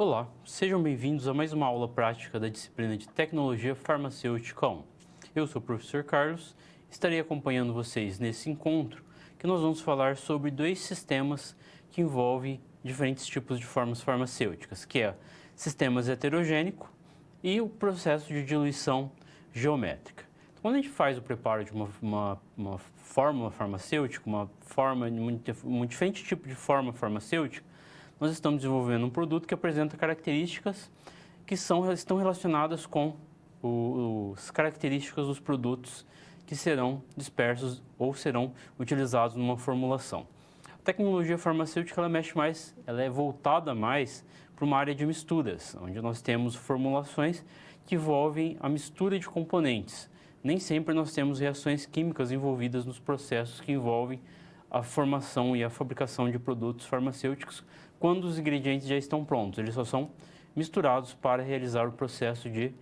Olá, sejam bem-vindos a mais uma aula prática da disciplina de Tecnologia Farmacêutica 1. Eu sou o professor Carlos e estarei acompanhando vocês nesse encontro que nós vamos falar sobre dois sistemas que envolvem diferentes tipos de formas farmacêuticas, que é sistemas heterogênico e o processo de diluição geométrica. Então, quando a gente faz o preparo de uma fórmula farmacêutica, um diferente tipo de forma farmacêutica, nós estamos desenvolvendo um produto que apresenta características que estão relacionadas com as características dos produtos que serão dispersos ou serão utilizados numa formulação. A tecnologia farmacêutica ela é voltada mais para uma área de misturas, onde nós temos formulações que envolvem a mistura de componentes. Nem sempre nós temos reações químicas envolvidas nos processos que envolvem a formação e a fabricação de produtos farmacêuticos quando os ingredientes já estão prontos. Eles só são misturados para realizar o processo de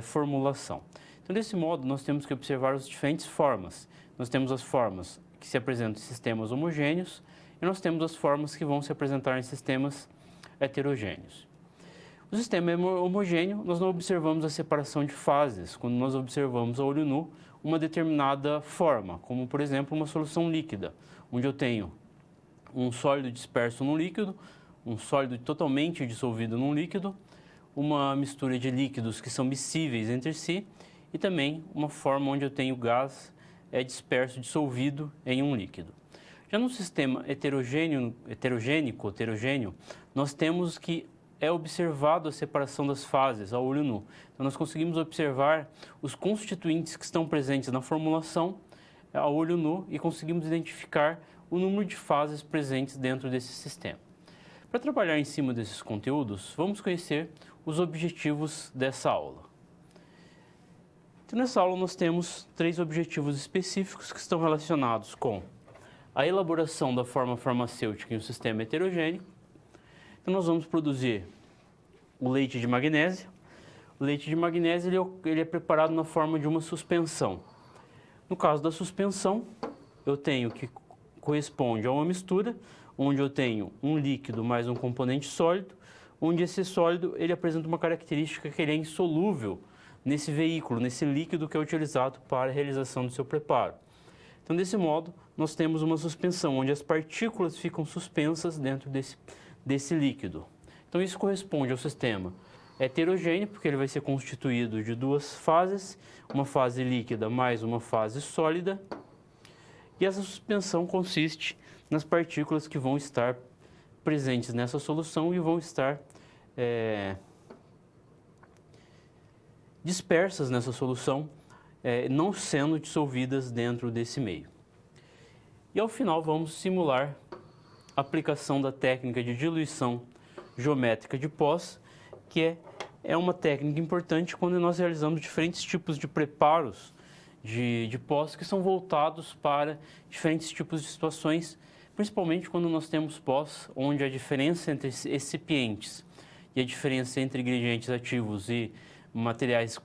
formulação. Então, desse modo, nós temos que observar as diferentes formas. Nós temos as formas que se apresentam em sistemas homogêneos e nós temos as formas que vão se apresentar em sistemas heterogêneos. No sistema homogêneo, nós não observamos a separação de fases, quando nós observamos a olho nu uma determinada forma, como, por exemplo, uma solução líquida, onde eu tenho um sólido disperso num líquido, um sólido totalmente dissolvido num líquido, uma mistura de líquidos que são miscíveis entre si e também uma forma onde eu tenho gás disperso, dissolvido em um líquido. Já no sistema heterogêneo, nós temos que é observado a separação das fases a olho nu. Então, nós conseguimos observar os constituintes que estão presentes na formulação a olho nu e conseguimos identificar o número de fases presentes dentro desse sistema. Para trabalhar em cima desses conteúdos, vamos conhecer os objetivos dessa aula. Então, nessa aula nós temos 3 objetivos específicos que estão relacionados com a elaboração da forma farmacêutica em um sistema heterogêneo. Então, nós vamos produzir o leite de magnésia. O leite de magnésia ele é preparado na forma de uma suspensão. No caso da suspensão, eu tenho que corresponde a uma mistura, onde eu tenho um líquido mais um componente sólido, onde esse sólido ele apresenta uma característica que ele é insolúvel nesse veículo, nesse líquido que é utilizado para a realização do seu preparo. Então, desse modo, nós temos uma suspensão, onde as partículas ficam suspensas dentro desse líquido. Então, isso corresponde ao sistema heterogêneo, porque ele vai ser constituído de 2 fases, uma fase líquida mais uma fase sólida, e essa suspensão consiste nas partículas que vão estar presentes nessa solução e vão estar dispersas nessa solução, não sendo dissolvidas dentro desse meio. E ao final vamos simular a aplicação da técnica de diluição geométrica de pós, que é uma técnica importante quando nós realizamos diferentes tipos de preparos de pós que são voltados para diferentes tipos de situações, principalmente quando nós temos pós onde a diferença entre excipientes e a diferença entre ingredientes ativos e materiais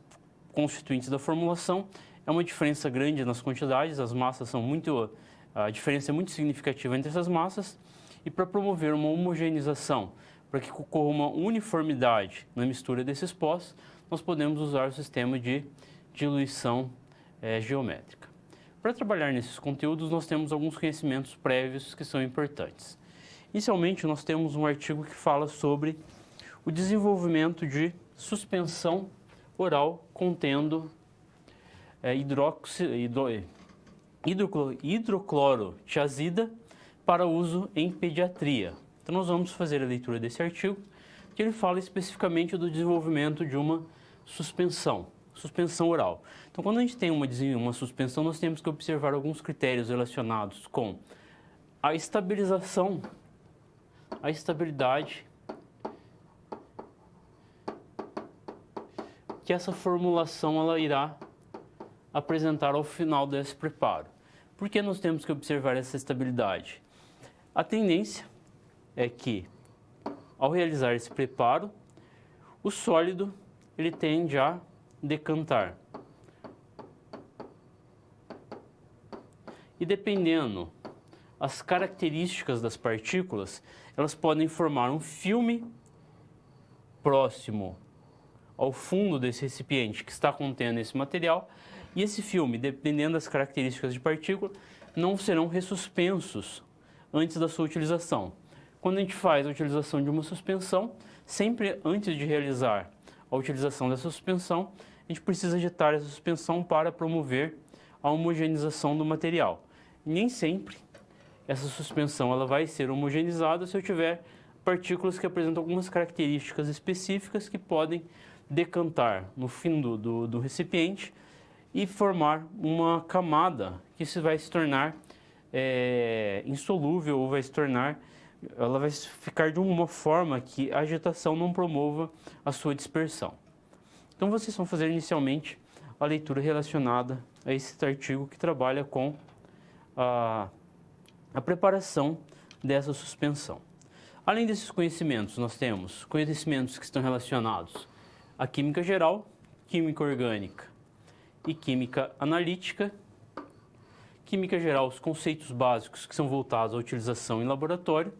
constituintes da formulação é uma diferença grande nas quantidades, a diferença é muito significativa entre essas massas, e para promover uma homogeneização, para que ocorra uma uniformidade na mistura desses pós, nós podemos usar o sistema de diluição geométrica. Para trabalhar nesses conteúdos, nós temos alguns conhecimentos prévios que são importantes. Inicialmente, nós temos um artigo que fala sobre o desenvolvimento de suspensão oral contendo hidroclorotiazida para uso em pediatria. Então, nós vamos fazer a leitura desse artigo, que ele fala especificamente do desenvolvimento de uma suspensão oral. Então, quando a gente tem uma suspensão, nós temos que observar alguns critérios relacionados com a estabilidade que essa formulação ela irá apresentar ao final desse preparo. Por que nós temos que observar essa estabilidade? A tendência é que, ao realizar esse preparo, o sólido ele tende a decantar. E dependendo as características das partículas, elas podem formar um filme próximo ao fundo desse recipiente que está contendo esse material, e esse filme, dependendo das características de partícula, não serão ressuspensos antes da sua utilização. Quando a gente faz a utilização de uma suspensão, sempre antes de realizar a utilização dessa suspensão, a gente precisa agitar essa suspensão para promover a homogeneização do material. Nem sempre essa suspensão ela vai ser homogeneizada se eu tiver partículas que apresentam algumas características específicas que podem decantar no fim do recipiente e formar uma camada que vai se tornar insolúvel ou ela vai ficar de uma forma que a agitação não promova a sua dispersão. Então vocês vão fazer inicialmente a leitura relacionada a esse artigo que trabalha com a preparação dessa suspensão. Além desses conhecimentos, nós temos conhecimentos que estão relacionados à química geral, química orgânica e química analítica. Química geral, os conceitos básicos que são voltados à utilização em laboratório.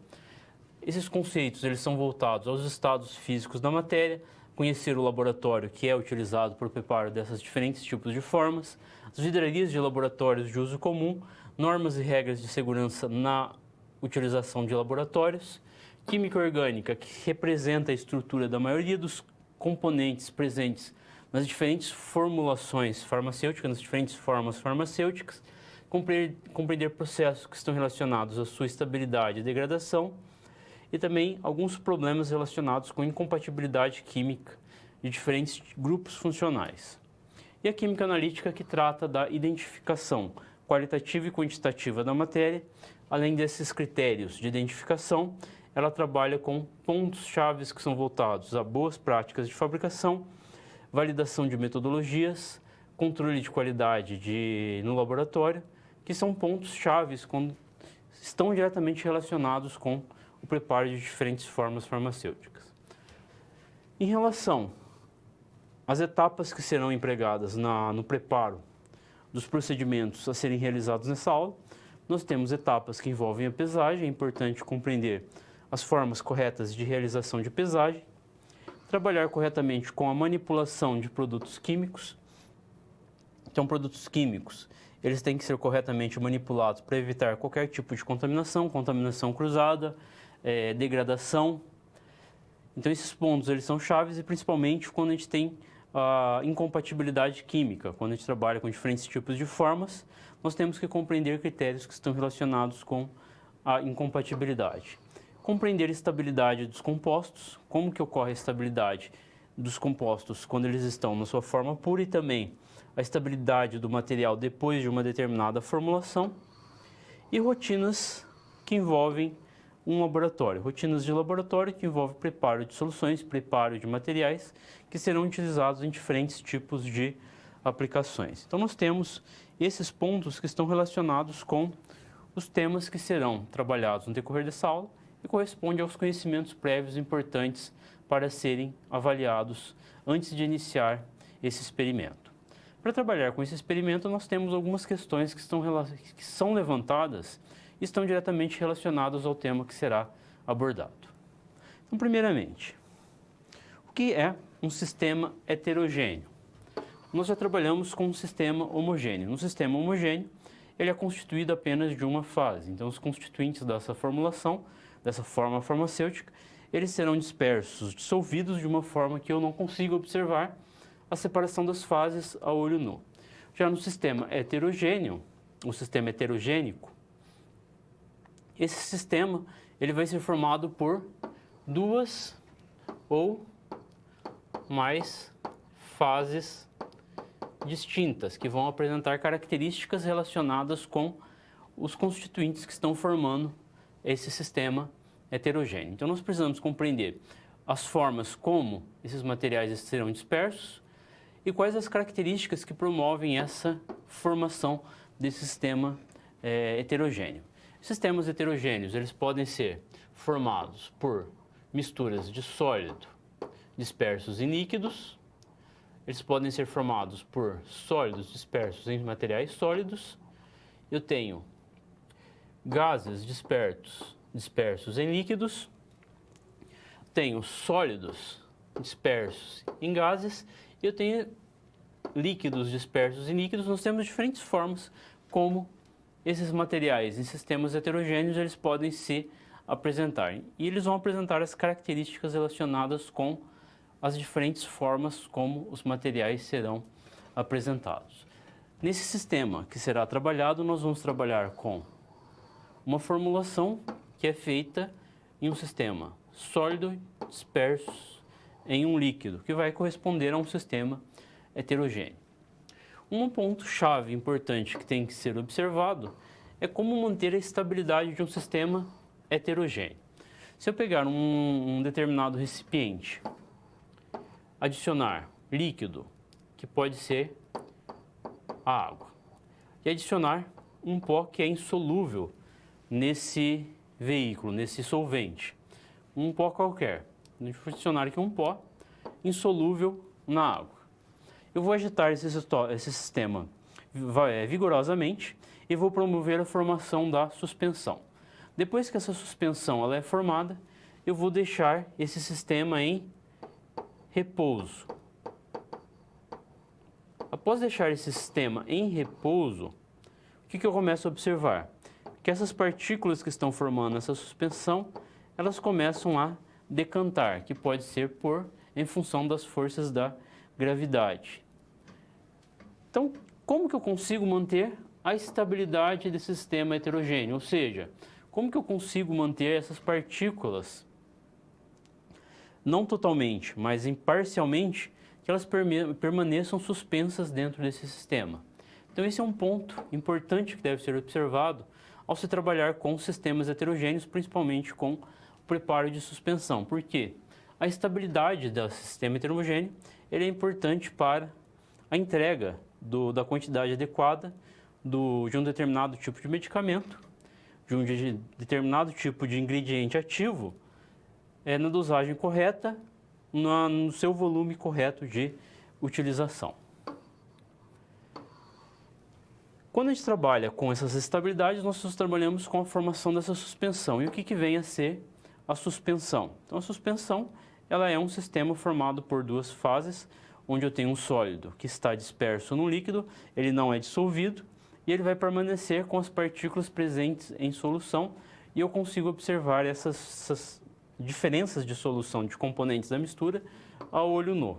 Esses conceitos eles são voltados aos estados físicos da matéria, conhecer o laboratório que é utilizado para o preparo dessas diferentes tipos de formas, as vidrarias de laboratórios de uso comum, normas e regras de segurança na utilização de laboratórios. Química orgânica, que representa a estrutura da maioria dos componentes presentes nas diferentes formulações farmacêuticas, nas diferentes formas farmacêuticas, compreender processos que estão relacionados à sua estabilidade e degradação, e também alguns problemas relacionados com incompatibilidade química de diferentes grupos funcionais. E a química analítica, que trata da identificação qualitativa e quantitativa da matéria. Além desses critérios de identificação, ela trabalha com pontos-chave que são voltados a boas práticas de fabricação, validação de metodologias, controle de qualidade no laboratório, que são pontos-chave quando estão diretamente relacionados com o preparo de diferentes formas farmacêuticas. Em relação às etapas que serão empregadas no preparo dos procedimentos a serem realizados nessa aula, nós temos etapas que envolvem a pesagem. É importante compreender as formas corretas de realização de pesagem, trabalhar corretamente com a manipulação de produtos químicos. Então, produtos químicos, eles têm que ser corretamente manipulados para evitar qualquer tipo de contaminação cruzada, degradação. Então, esses pontos eles são chaves, e principalmente quando a gente tem a incompatibilidade química. Quando a gente trabalha com diferentes tipos de formas, nós temos que compreender critérios que estão relacionados com a incompatibilidade. Compreender a estabilidade dos compostos, como que ocorre a estabilidade dos compostos quando eles estão na sua forma pura, e também a estabilidade do material depois de uma determinada formulação, e rotinas que envolvem um laboratório. Rotinas de laboratório que envolvem preparo de soluções, preparo de materiais que serão utilizados em diferentes tipos de aplicações. Então, nós temos esses pontos que estão relacionados com os temas que serão trabalhados no decorrer dessa aula e corresponde aos conhecimentos prévios importantes para serem avaliados antes de iniciar esse experimento. Para trabalhar com esse experimento, nós temos algumas questões que são levantadas e estão diretamente relacionadas ao tema que será abordado. Então, primeiramente, o que é um sistema heterogêneo? Nós já trabalhamos com um sistema homogêneo. No sistema homogêneo, ele é constituído apenas de uma fase. Então, os constituintes dessa formulação, dessa forma farmacêutica, eles serão dispersos, dissolvidos de uma forma que eu não consigo observar a separação das fases a olho nu. Já no sistema heterogêneo, o sistema heterogênico, esse sistema ele vai ser formado por duas ou mais fases distintas, que vão apresentar características relacionadas com os constituintes que estão formando esse sistema heterogêneo. Então, nós precisamos compreender as formas como esses materiais serão dispersos e quais as características que promovem essa formação desse sistema heterogêneo. Sistemas heterogêneos, eles podem ser formados por misturas de sólido dispersos em líquidos, eles podem ser formados por sólidos dispersos em materiais sólidos. Eu tenho gases dispersos em líquidos, tenho sólidos dispersos em gases e eu tenho líquidos dispersos em líquidos. Nós temos diferentes formas como esses materiais em sistemas heterogêneos eles podem se apresentar. E eles vão apresentar as características relacionadas com as diferentes formas como os materiais serão apresentados. Nesse sistema que será trabalhado, nós vamos trabalhar com uma formulação que é feita em um sistema sólido disperso em um líquido, que vai corresponder a um sistema heterogêneo. Um ponto-chave importante que tem que ser observado é como manter a estabilidade de um sistema heterogêneo. Se eu pegar um determinado recipiente, adicionar líquido, que pode ser a água, e adicionar um pó que é insolúvel nesse veículo, nesse solvente, um pó qualquer. Deixa eu adicionar aqui um pó insolúvel na água. Eu vou agitar esse sistema vigorosamente e vou promover a formação da suspensão. Depois que essa suspensão ela é formada, eu vou deixar esse sistema em repouso. Após deixar esse sistema em repouso, o que eu começo a observar? Que essas partículas que estão formando essa suspensão, elas começam a decantar, que pode ser em função das forças da gravidade. Então, como que eu consigo manter a estabilidade desse sistema heterogêneo? Ou seja, como que eu consigo manter essas partículas, não totalmente, mas parcialmente, que elas permaneçam suspensas dentro desse sistema? Então, esse é um ponto importante que deve ser observado ao se trabalhar com sistemas heterogêneos, principalmente com o preparo de suspensão. Por quê? A estabilidade do sistema heterogêneo ele é importante para a entrega da quantidade adequada de um determinado tipo de medicamento, de um determinado tipo de ingrediente ativo, na dosagem correta, no seu volume correto de utilização. Quando a gente trabalha com essas estabilidades, nós trabalhamos com a formação dessa suspensão. E o que vem a ser a suspensão? Então, a suspensão ela é um sistema formado por duas fases, onde eu tenho um sólido que está disperso no líquido, ele não é dissolvido, e ele vai permanecer com as partículas presentes em solução, e eu consigo observar essas diferenças de solução de componentes da mistura a olho nu.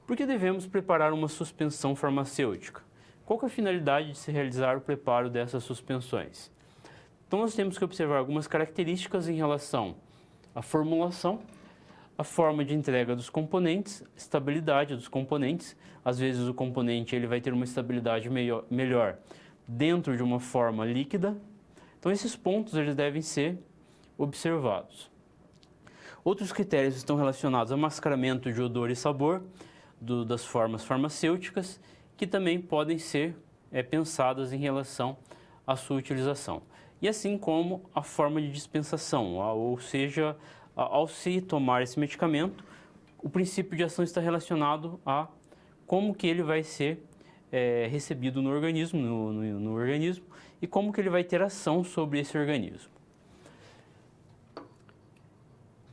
Por que devemos preparar uma suspensão farmacêutica? Qual que é a finalidade de se realizar o preparo dessas suspensões? Então, nós temos que observar algumas características em relação à formulação, a forma de entrega dos componentes, estabilidade dos componentes. Às vezes o componente ele vai ter uma estabilidade melhor dentro de uma forma líquida. Então esses pontos eles devem ser observados. Outros critérios estão relacionados ao mascaramento de odor e sabor das formas farmacêuticas, que também podem ser pensadas em relação à sua utilização. E assim como a forma de dispensação, ou seja, ao se tomar esse medicamento, o princípio de ação está relacionado a como que ele vai ser recebido no organismo, no organismo, e como que ele vai ter ação sobre esse organismo.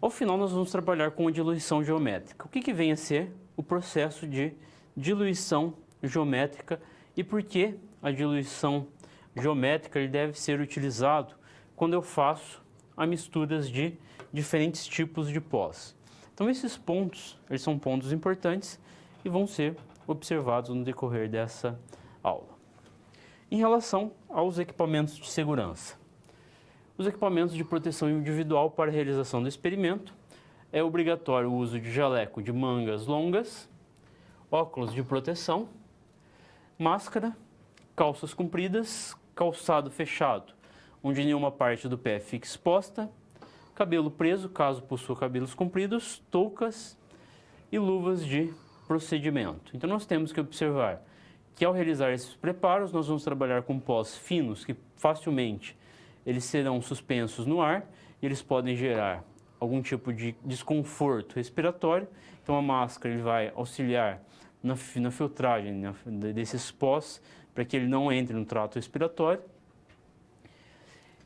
Ao final, nós vamos trabalhar com a diluição geométrica. O que vem a ser o processo de diluição geométrica e por que a diluição geométrica ele deve ser utilizado quando eu faço misturas de diferentes tipos de pós. Então esses pontos, eles são pontos importantes e vão ser observados no decorrer dessa aula. Em relação aos equipamentos de segurança. Os equipamentos de proteção individual para a realização do experimento, é obrigatório o uso de jaleco de mangas longas, óculos de proteção, máscara, calças compridas, calçado fechado, onde nenhuma parte do pé fica exposta, cabelo preso, caso possua cabelos compridos, toucas e luvas de procedimento. Então nós temos que observar que ao realizar esses preparos, nós vamos trabalhar com pós finos que facilmente eles serão suspensos no ar, e eles podem gerar algum tipo de desconforto respiratório. Então a máscara ele vai auxiliar na filtragem desses pós para que ele não entre no trato respiratório.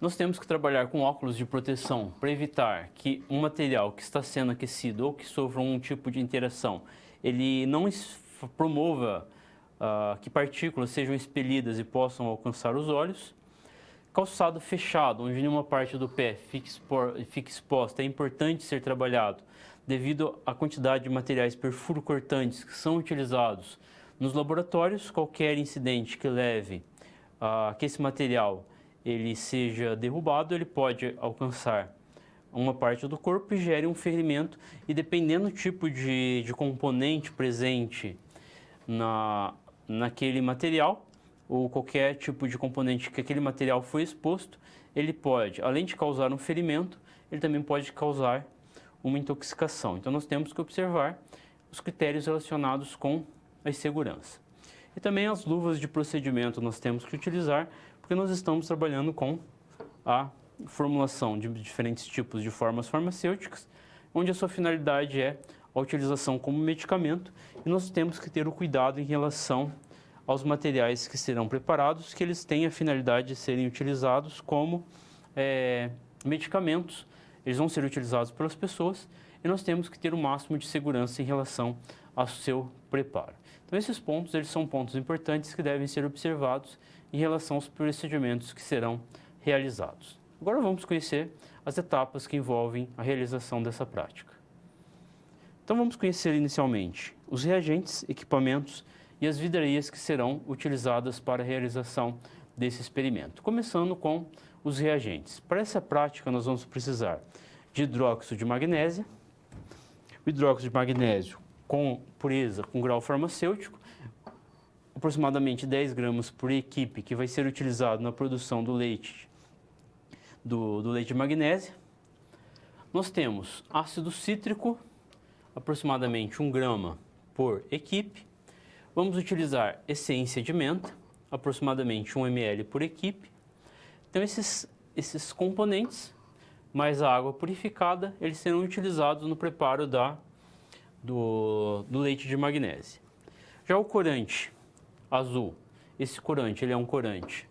Nós temos que trabalhar com óculos de proteção para evitar que um material que está sendo aquecido ou que sofra um tipo de interação, ele não promova que partículas sejam expelidas e possam alcançar os olhos. Calçado fechado, onde nenhuma parte do pé fica exposta, é importante ser trabalhado devido à quantidade de materiais perfuro-cortantes que são utilizados nos laboratórios. Qualquer incidente que leve a que esse material ele seja derrubado, ele pode alcançar uma parte do corpo e gere um ferimento, e dependendo do tipo de componente presente naquele material, ou qualquer tipo de componente que aquele material foi exposto, ele pode, além de causar um ferimento, ele também pode causar uma intoxicação. Então nós temos que observar os critérios relacionados com a segurança. E também as luvas de procedimento nós temos que utilizar, porque nós estamos trabalhando com a formulação de diferentes tipos de formas farmacêuticas, onde a sua finalidade é a utilização como medicamento, e nós temos que ter o cuidado em relação aos materiais que serão preparados, que eles têm a finalidade de serem utilizados como medicamentos. Eles vão ser utilizados pelas pessoas e nós temos que ter o máximo de segurança em relação ao seu preparo. Então esses pontos, eles são pontos importantes que devem ser observados em relação aos procedimentos que serão realizados. Agora vamos conhecer as etapas que envolvem a realização dessa prática. Então vamos conhecer inicialmente os reagentes, equipamentos e as vidrarias que serão utilizadas para a realização desse experimento. Começando com os reagentes. Para essa prática nós vamos precisar de hidróxido de magnésio, o hidróxido de magnésio com pureza, com grau farmacêutico, aproximadamente 10 gramas por equipe, que vai ser utilizado na produção do leite, do leite de magnésia. Nós temos ácido cítrico, aproximadamente 1 grama por equipe. Vamos utilizar essência de menta, aproximadamente 1 ml por equipe. Então esses componentes, mais a água purificada, eles serão utilizados no preparo do leite de magnésia. Já o corante azul, esse corante ele é um corante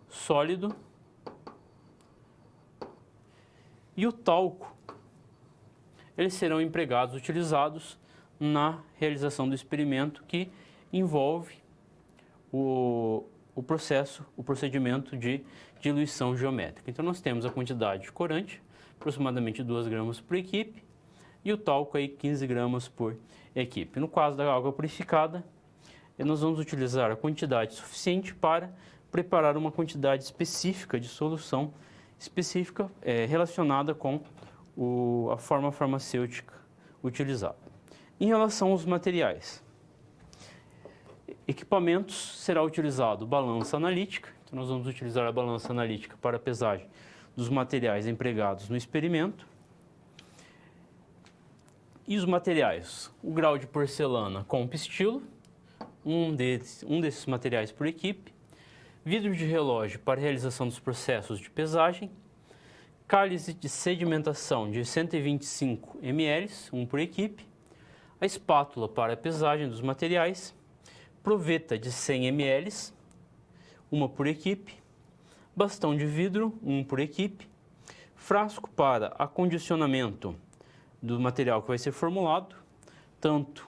sólido, e o talco, eles serão empregados, utilizados na realização do experimento que envolve o procedimento de diluição geométrica. Então nós temos a quantidade de corante, aproximadamente 2 gramas por equipe, e o talco aí 15 gramas por equipe. No caso da água purificada, nós vamos utilizar a quantidade suficiente para preparar uma quantidade específica de solução específica relacionada com a forma farmacêutica utilizada. Em relação aos materiais, equipamentos, será utilizado balança analítica. Então nós vamos utilizar a balança analítica para a pesagem dos materiais empregados no experimento. E os materiais, o grau de porcelana com pistilo, um desses materiais por equipe, vidro de relógio para realização dos processos de pesagem, cálice de sedimentação de 125 ml, um por equipe, a espátula para a pesagem dos materiais, proveta de 100 ml, uma por equipe, bastão de vidro, um por equipe, frasco para acondicionamento do material que vai ser formulado, tanto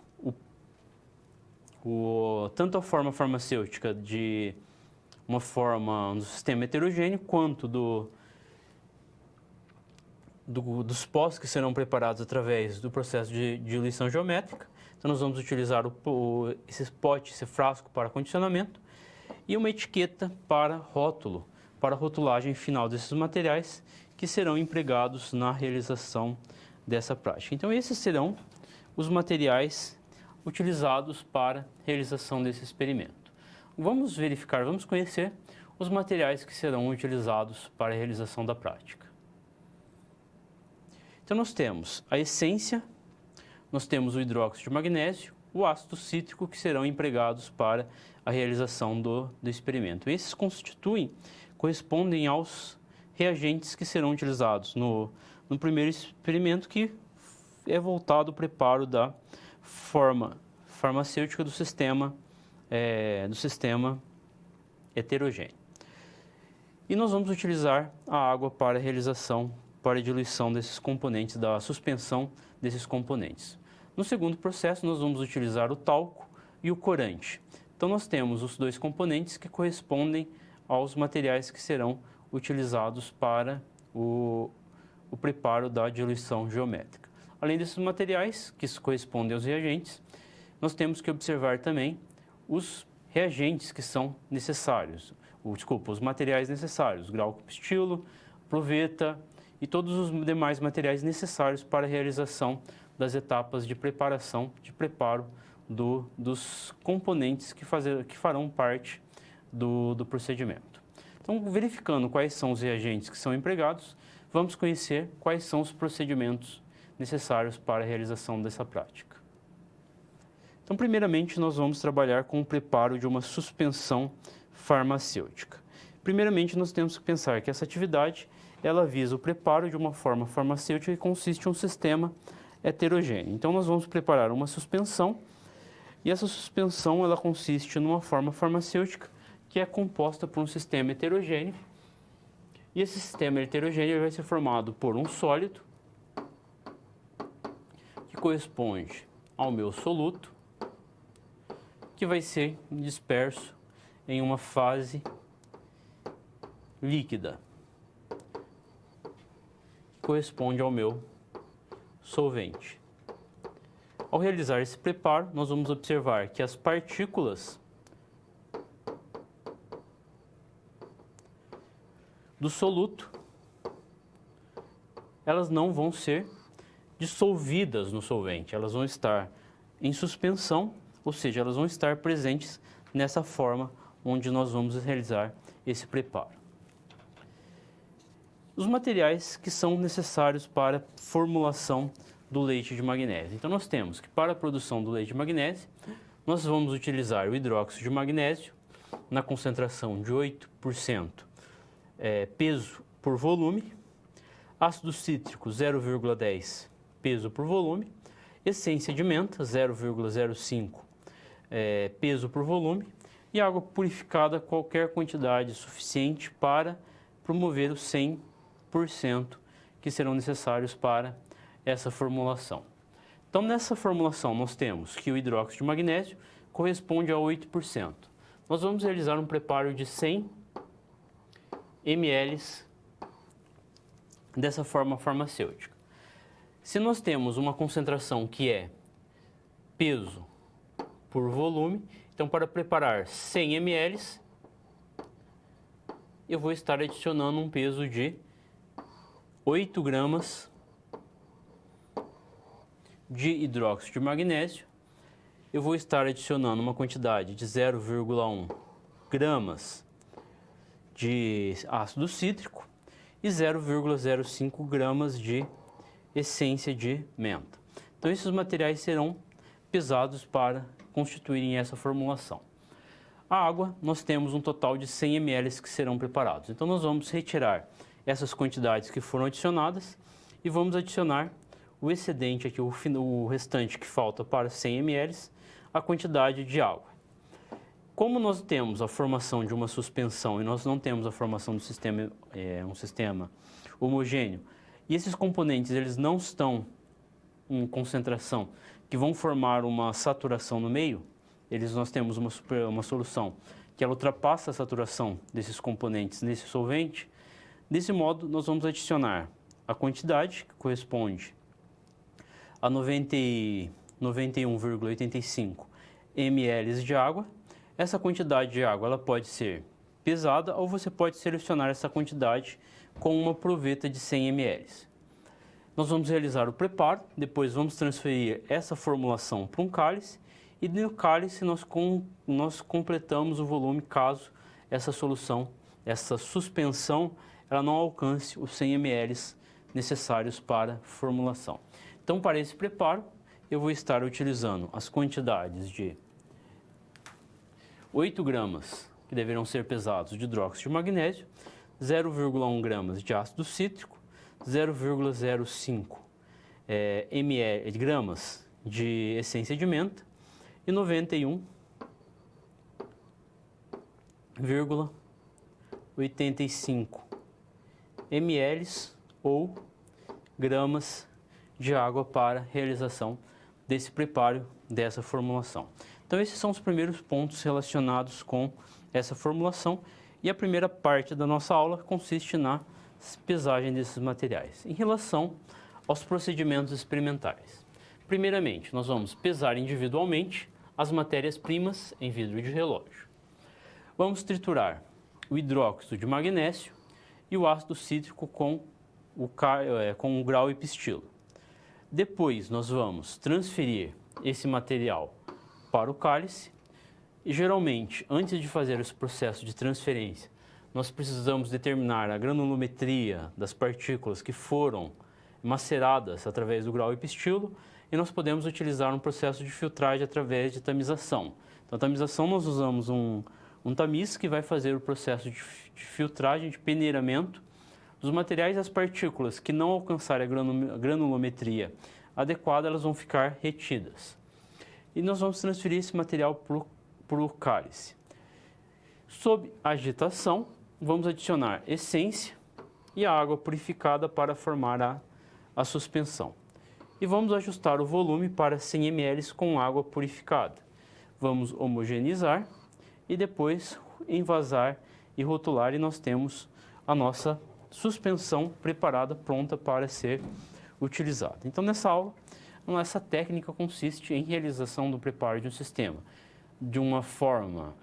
a forma farmacêutica de uma forma do sistema heterogêneo, quanto dos pós que serão preparados através do processo de diluição geométrica. Então nós vamos utilizar esse pote, esse frasco para condicionamento, e uma etiqueta para rótulo, para a rotulagem final desses materiais que serão empregados na realização dessa prática. Então esses serão os materiais utilizados para a realização desse experimento. Vamos verificar, vamos conhecer os materiais que serão utilizados para a realização da prática. Então nós temos a essência, nós temos o hidróxido de magnésio, o ácido cítrico, que serão empregados para a realização do experimento. Esses correspondem aos reagentes que serão utilizados no primeiro experimento, que é voltado ao preparo da forma farmacêutica do sistema heterogêneo. E nós vamos utilizar a água para a realização, para a diluição desses componentes, da suspensão desses componentes. No segundo processo, nós vamos utilizar o talco e o corante. Então, nós temos os dois componentes que correspondem aos materiais que serão utilizados para o preparo da diluição geométrica. Além desses materiais, que correspondem aos reagentes, nós temos que observar também os reagentes que são necessários, os materiais necessários, grau estilo, proveta e todos os demais materiais necessários para a realização das etapas de preparação, de preparo dos componentes que farão parte do procedimento. Então, verificando quais são os reagentes que são empregados, vamos conhecer quais são os procedimentos necessários para a realização dessa prática. Então, primeiramente, nós vamos trabalhar com o preparo de uma suspensão farmacêutica. Primeiramente, nós temos que pensar que essa atividade, ela visa o preparo de uma forma farmacêutica que consiste em um sistema heterogêneo. Então, nós vamos preparar uma suspensão e essa suspensão, ela consiste numa forma farmacêutica que é composta por um sistema heterogêneo. E esse sistema heterogêneo vai ser formado por um sólido, que corresponde ao meu soluto, que vai ser disperso em uma fase líquida, que corresponde ao meu solvente. Ao realizar esse preparo, nós vamos observar que as partículas do soluto, elas não vão ser dissolvidas no solvente, elas vão estar em suspensão, ou seja, elas vão estar presentes nessa forma onde nós vamos realizar esse preparo. Os materiais que são necessários para a formulação do leite de magnésio. Então, nós temos que para a produção do leite de magnésio, nós vamos utilizar o hidróxido de magnésio na concentração de 8%, peso por volume, ácido cítrico 0,10 peso por volume, essência de menta 0,05 peso por volume e água purificada qualquer quantidade suficiente para promover os 100% que serão necessários para essa formulação. Então, nessa formulação, nós temos que o hidróxido de magnésio corresponde a 8%. Nós vamos realizar um preparo de 100 ml dessa forma farmacêutica. Se nós temos uma concentração que é peso por volume, então para preparar 100 ml, eu vou estar adicionando um peso de 8 gramas de hidróxido de magnésio. Eu vou estar adicionando uma quantidade de 0,1 gramas de ácido cítrico e 0,05 gramas de essência de menta. Então, esses materiais serão pesados para constituírem essa formulação. A água, nós temos um total de 100 ml que serão preparados. Então, nós vamos retirar essas quantidades que foram adicionadas e vamos adicionar o excedente aqui, o restante que falta para 100 ml, a quantidade de água. Como nós temos a formação de uma suspensão e nós não temos a formação do sistema, um sistema homogêneo, e esses componentes eles não estão em concentração que vão formar uma saturação no meio, nós temos uma solução que ela ultrapassa a saturação desses componentes nesse solvente. Desse modo, nós vamos adicionar a quantidade que corresponde a 91,85 ml de água. Essa quantidade de água ela pode ser pesada ou você pode selecionar essa quantidade com uma proveta de 100 ml. Nós vamos realizar o preparo, depois vamos transferir essa formulação para um cálice e no cálice nós completamos o volume caso essa solução, essa suspensão, ela não alcance os 100 ml necessários para formulação. Então, para esse preparo, eu vou estar utilizando as quantidades de 8 gramas, que deverão ser pesados, de hidróxido de magnésio, 0,1 gramas de ácido cítrico, 0,05 gramas de essência de menta e 91,5 85 ml ou gramas de água para realização desse preparo, dessa formulação. Então esses são os primeiros pontos relacionados com essa formulação e a primeira parte da nossa aula consiste na pesagem desses materiais. Em relação aos procedimentos experimentais, primeiramente nós vamos pesar individualmente as matérias-primas em vidro de relógio. Vamos triturar o hidróxido de magnésio e o ácido cítrico com o grau e pistilo. Depois nós vamos transferir esse material para o cálice e geralmente, antes de fazer esse processo de transferência, nós precisamos determinar a granulometria das partículas que foram maceradas através do grau e pistilo e nós podemos utilizar um processo de filtragem através de tamização. Então, a tamização nós usamos um tamiz que vai fazer o processo de filtragem, de peneiramento dos materiais e as partículas que não alcançarem a granulometria adequada, elas vão ficar retidas. E nós vamos transferir esse material para o cálice. Sob agitação, vamos adicionar essência e a água purificada para formar a suspensão. E vamos ajustar o volume para 100 ml com água purificada. Vamos homogeneizar e depois envasar e rotular e nós temos a nossa suspensão preparada, pronta para ser utilizada. Então, nessa aula, essa técnica consiste em realização do preparo de um sistema de uma forma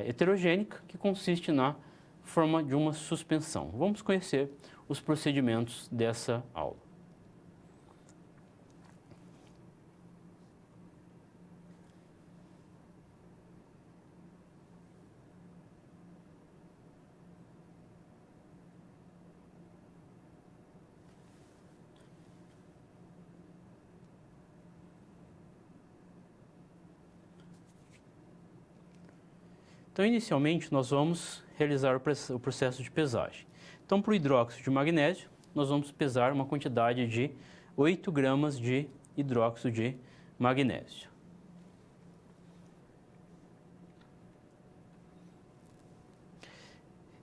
heterogênica, que consiste na forma de uma suspensão. Vamos conhecer os procedimentos dessa aula. Então, inicialmente, nós vamos realizar o processo de pesagem. Então, para o hidróxido de magnésio, nós vamos pesar uma quantidade de 8 gramas de hidróxido de magnésio.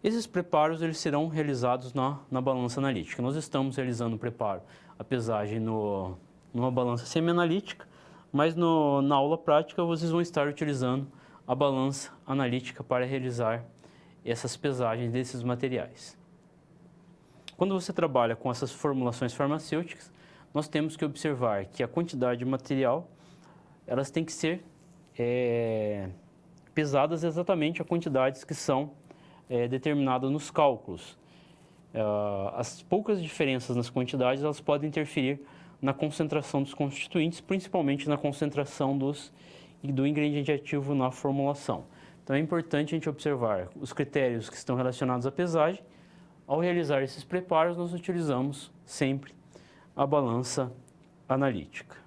Esses preparos eles serão realizados na balança analítica. Nós estamos realizando o preparo, a pesagem numa balança semi-analítica, mas na aula prática vocês vão estar utilizando a balança analítica para realizar essas pesagens desses materiais. Quando você trabalha com essas formulações farmacêuticas, nós temos que observar que a quantidade de material, elas têm que ser pesadas exatamente a quantidades que são determinadas nos cálculos. As poucas diferenças nas quantidades, elas podem interferir na concentração dos constituintes, principalmente na concentração do ingrediente ativo na formulação. Então é importante a gente observar os critérios que estão relacionados à pesagem. Ao realizar esses preparos, nós utilizamos sempre a balança analítica.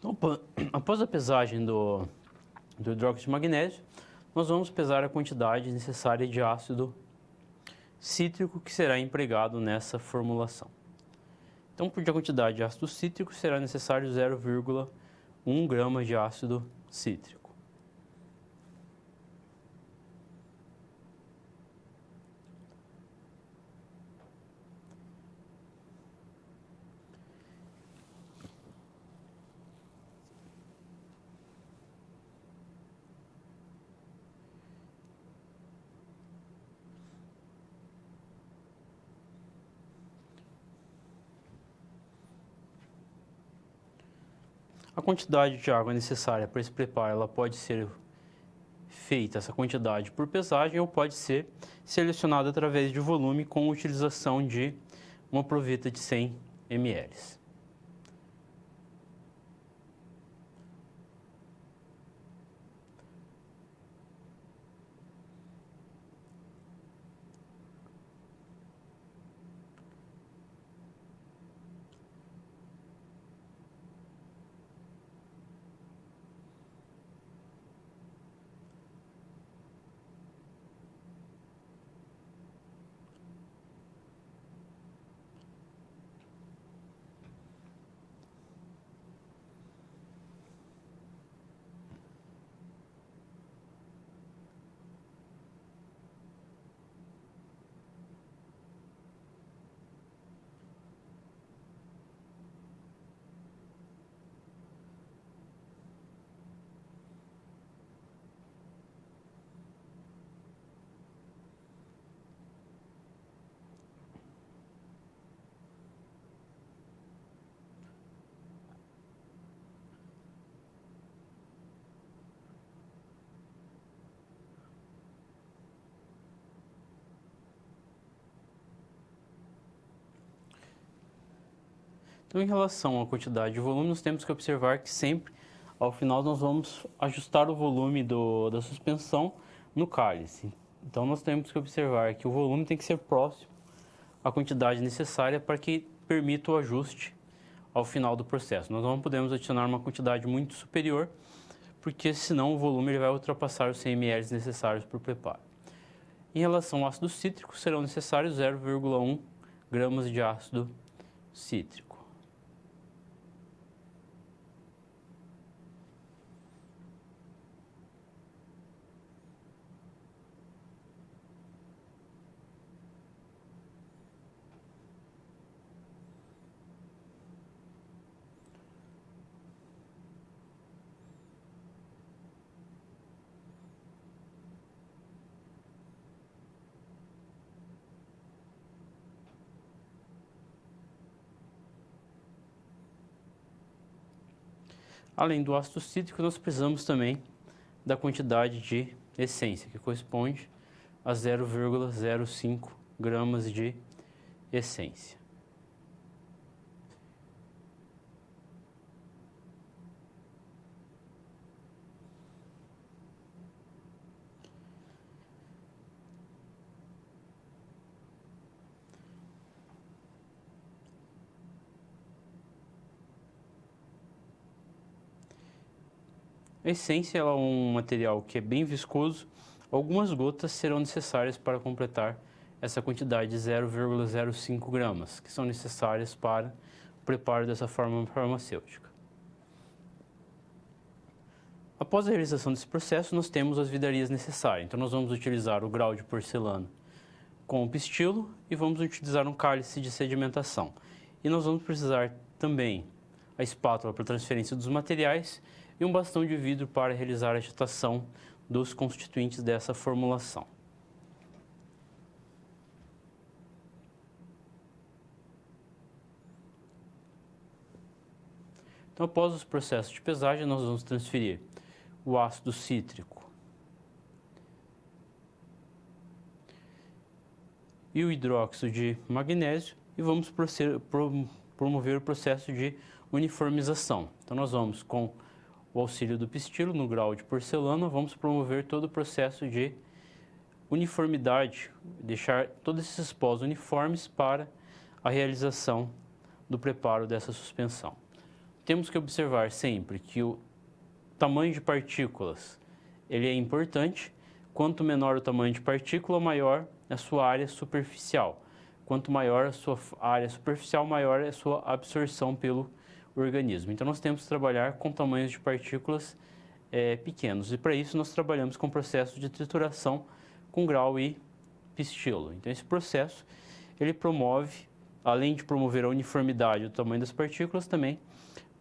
Então, após a pesagem do hidróxido de magnésio, nós vamos pesar a quantidade necessária de ácido cítrico que será empregado nessa formulação. Então, por quantidade de ácido cítrico, será necessário 0,1 gramas de ácido cítrico. A quantidade de água necessária para esse preparo, ela pode ser feita, essa quantidade, por pesagem ou pode ser selecionada através de volume com utilização de uma proveta de 100 ml. Então, em relação à quantidade de volume, nós temos que observar que sempre, ao final, nós vamos ajustar o volume da suspensão no cálice. Então, nós temos que observar que o volume tem que ser próximo à quantidade necessária para que permita o ajuste ao final do processo. Nós não podemos adicionar uma quantidade muito superior, porque senão o volume ele vai ultrapassar os 100 ml necessários para o preparo. Em relação ao ácido cítrico, serão necessários 0,1 gramas de ácido cítrico. Além do ácido cítrico, nós precisamos também da quantidade de essência, que corresponde a 0,05 gramas de essência. A essência ela é um material que é bem viscoso. Algumas gotas serão necessárias para completar essa quantidade de 0,05 gramas, que são necessárias para o preparo dessa fórmula farmacêutica. Após a realização desse processo, nós temos as vidarias necessárias. Então, nós vamos utilizar o grau de porcelana com o pistilo e vamos utilizar um cálice de sedimentação. E nós vamos precisar também a espátula para transferência dos materiais e um bastão de vidro para realizar a agitação dos constituintes dessa formulação. Então, após os processos de pesagem, nós vamos transferir o ácido cítrico e o hidróxido de magnésio e vamos promover o processo de uniformização. Então, nós vamos, com o auxílio do pistilo no grau de porcelana, vamos promover todo o processo de uniformidade, deixar todos esses pós uniformes para a realização do preparo dessa suspensão. Temos que observar sempre que o tamanho de partículas ele é importante. Quanto menor o tamanho de partícula, maior a sua área superficial. Quanto maior a sua área superficial, maior é a sua absorção pelo organismo. Então, nós temos que trabalhar com tamanhos de partículas pequenos. E, para isso, nós trabalhamos com o processo de trituração com grau e pistilo. Então, esse processo, ele promove, além de promover a uniformidade do tamanho das partículas, também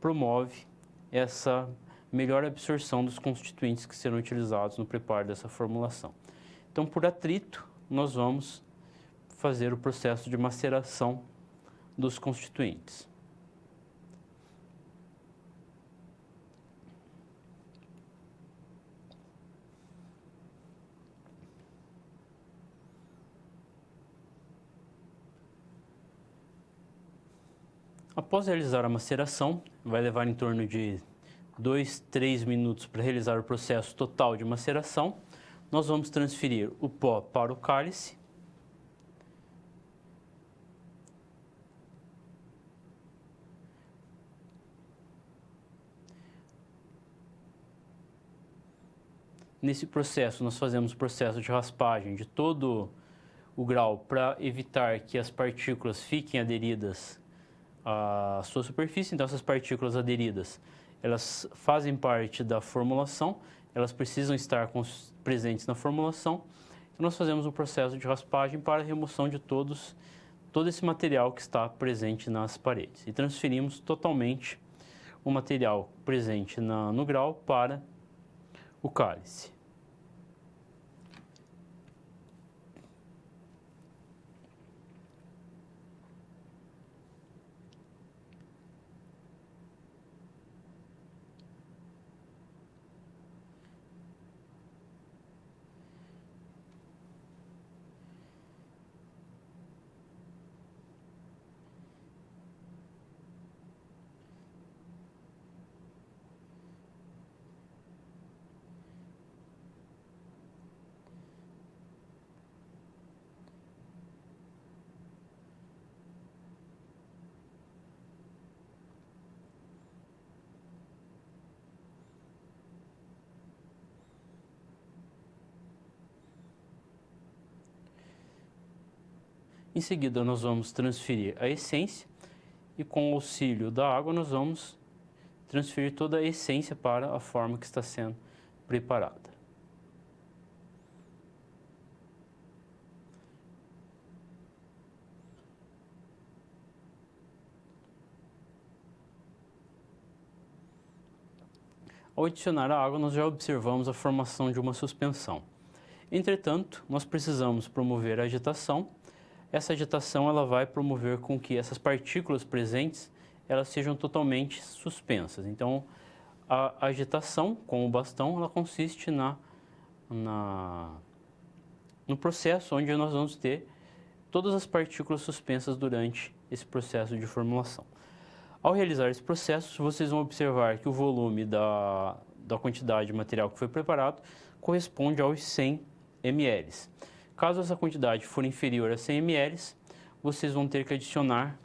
promove essa melhor absorção dos constituintes que serão utilizados no preparo dessa formulação. Então, por atrito, nós vamos fazer o processo de maceração dos constituintes. Após realizar a maceração, vai levar em torno de 2, 3 minutos para realizar o processo total de maceração. Nós vamos transferir o pó para o cálice. Nesse processo, nós fazemos o processo de raspagem de todo o grau para evitar que as partículas fiquem aderidas à sua superfície. Então, essas partículas aderidas, elas fazem parte da formulação, elas precisam estar presentes na formulação. E nós fazemos o processo de raspagem para a remoção de todo esse material que está presente nas paredes. E transferimos totalmente o material presente no grau para o cálice. Em seguida, nós vamos transferir a essência e, com o auxílio da água, nós vamos transferir toda a essência para a forma que está sendo preparada. Ao adicionar a água, nós já observamos a formação de uma suspensão. Entretanto, nós precisamos promover a agitação. Essa agitação ela vai promover com que essas partículas presentes elas sejam totalmente suspensas. Então, a agitação com o bastão ela consiste no processo onde nós vamos ter todas as partículas suspensas durante esse processo de formulação. Ao realizar esse processo, vocês vão observar que o volume da quantidade de material que foi preparado corresponde aos 100 ml. Caso essa quantidade for inferior a 100 ml, vocês vão ter que adicionar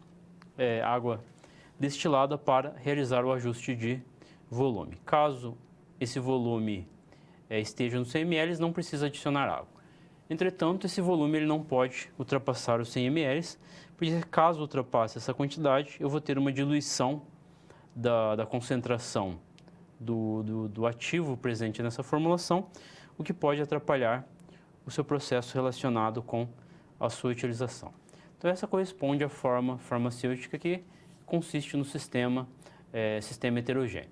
água destilada para realizar o ajuste de volume. Caso esse volume esteja nos 100 ml, não precisa adicionar água. Entretanto, esse volume ele não pode ultrapassar os 100 ml, porque caso ultrapasse essa quantidade, eu vou ter uma diluição da concentração do ativo presente nessa formulação, o que pode atrapalhar o seu processo relacionado com a sua utilização. Então, essa corresponde à forma farmacêutica que consiste no sistema heterogêneo.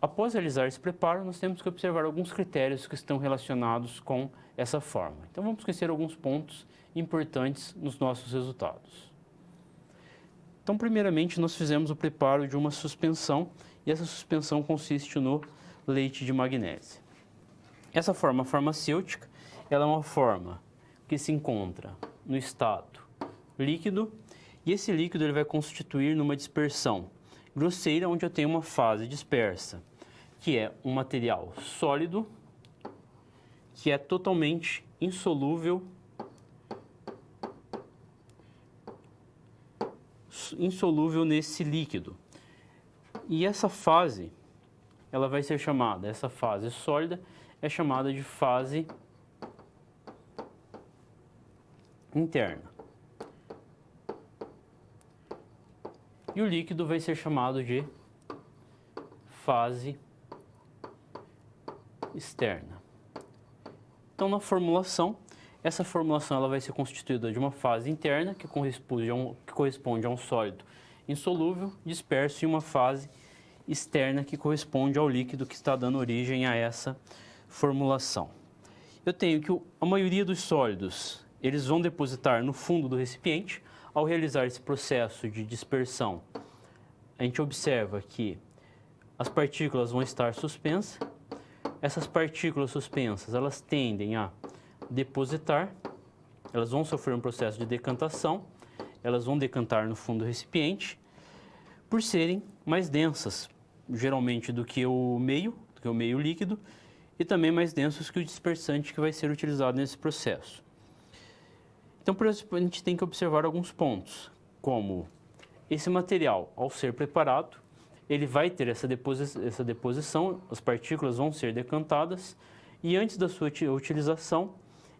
Após realizar esse preparo, nós temos que observar alguns critérios que estão relacionados com essa forma. Então, vamos conhecer alguns pontos importantes nos nossos resultados. Então, primeiramente, nós fizemos o preparo de uma suspensão e essa suspensão consiste no leite de magnésio. Essa forma farmacêutica ela é uma forma que se encontra no estado líquido e esse líquido ele vai constituir numa dispersão grosseira onde eu tenho uma fase dispersa, que é um material sólido que é totalmente insolúvel nesse líquido. E essa fase, ela vai ser chamada, essa fase sólida é chamada de fase interna. E o líquido vai ser chamado de fase externa. Então, na formulação, essa formulação ela vai ser constituída de uma fase interna, que corresponde a um sólido insolúvel, disperso, e uma fase externa, que corresponde ao líquido que está dando origem a essa formulação. Eu tenho que a maioria dos sólidos eles vão depositar no fundo do recipiente. Ao realizar esse processo de dispersão, a gente observa que as partículas vão estar suspensas. Essas partículas suspensas, elas tendem a depositar, elas vão sofrer um processo de decantação, elas vão decantar no fundo do recipiente. por serem mais densas, geralmente do que o meio líquido, e também mais densos que o dispersante que vai ser utilizado nesse processo. Então, por isso, a gente tem que observar alguns pontos, como esse material, ao ser preparado, ele vai ter essa deposição, as partículas vão ser decantadas, e antes da sua utilização,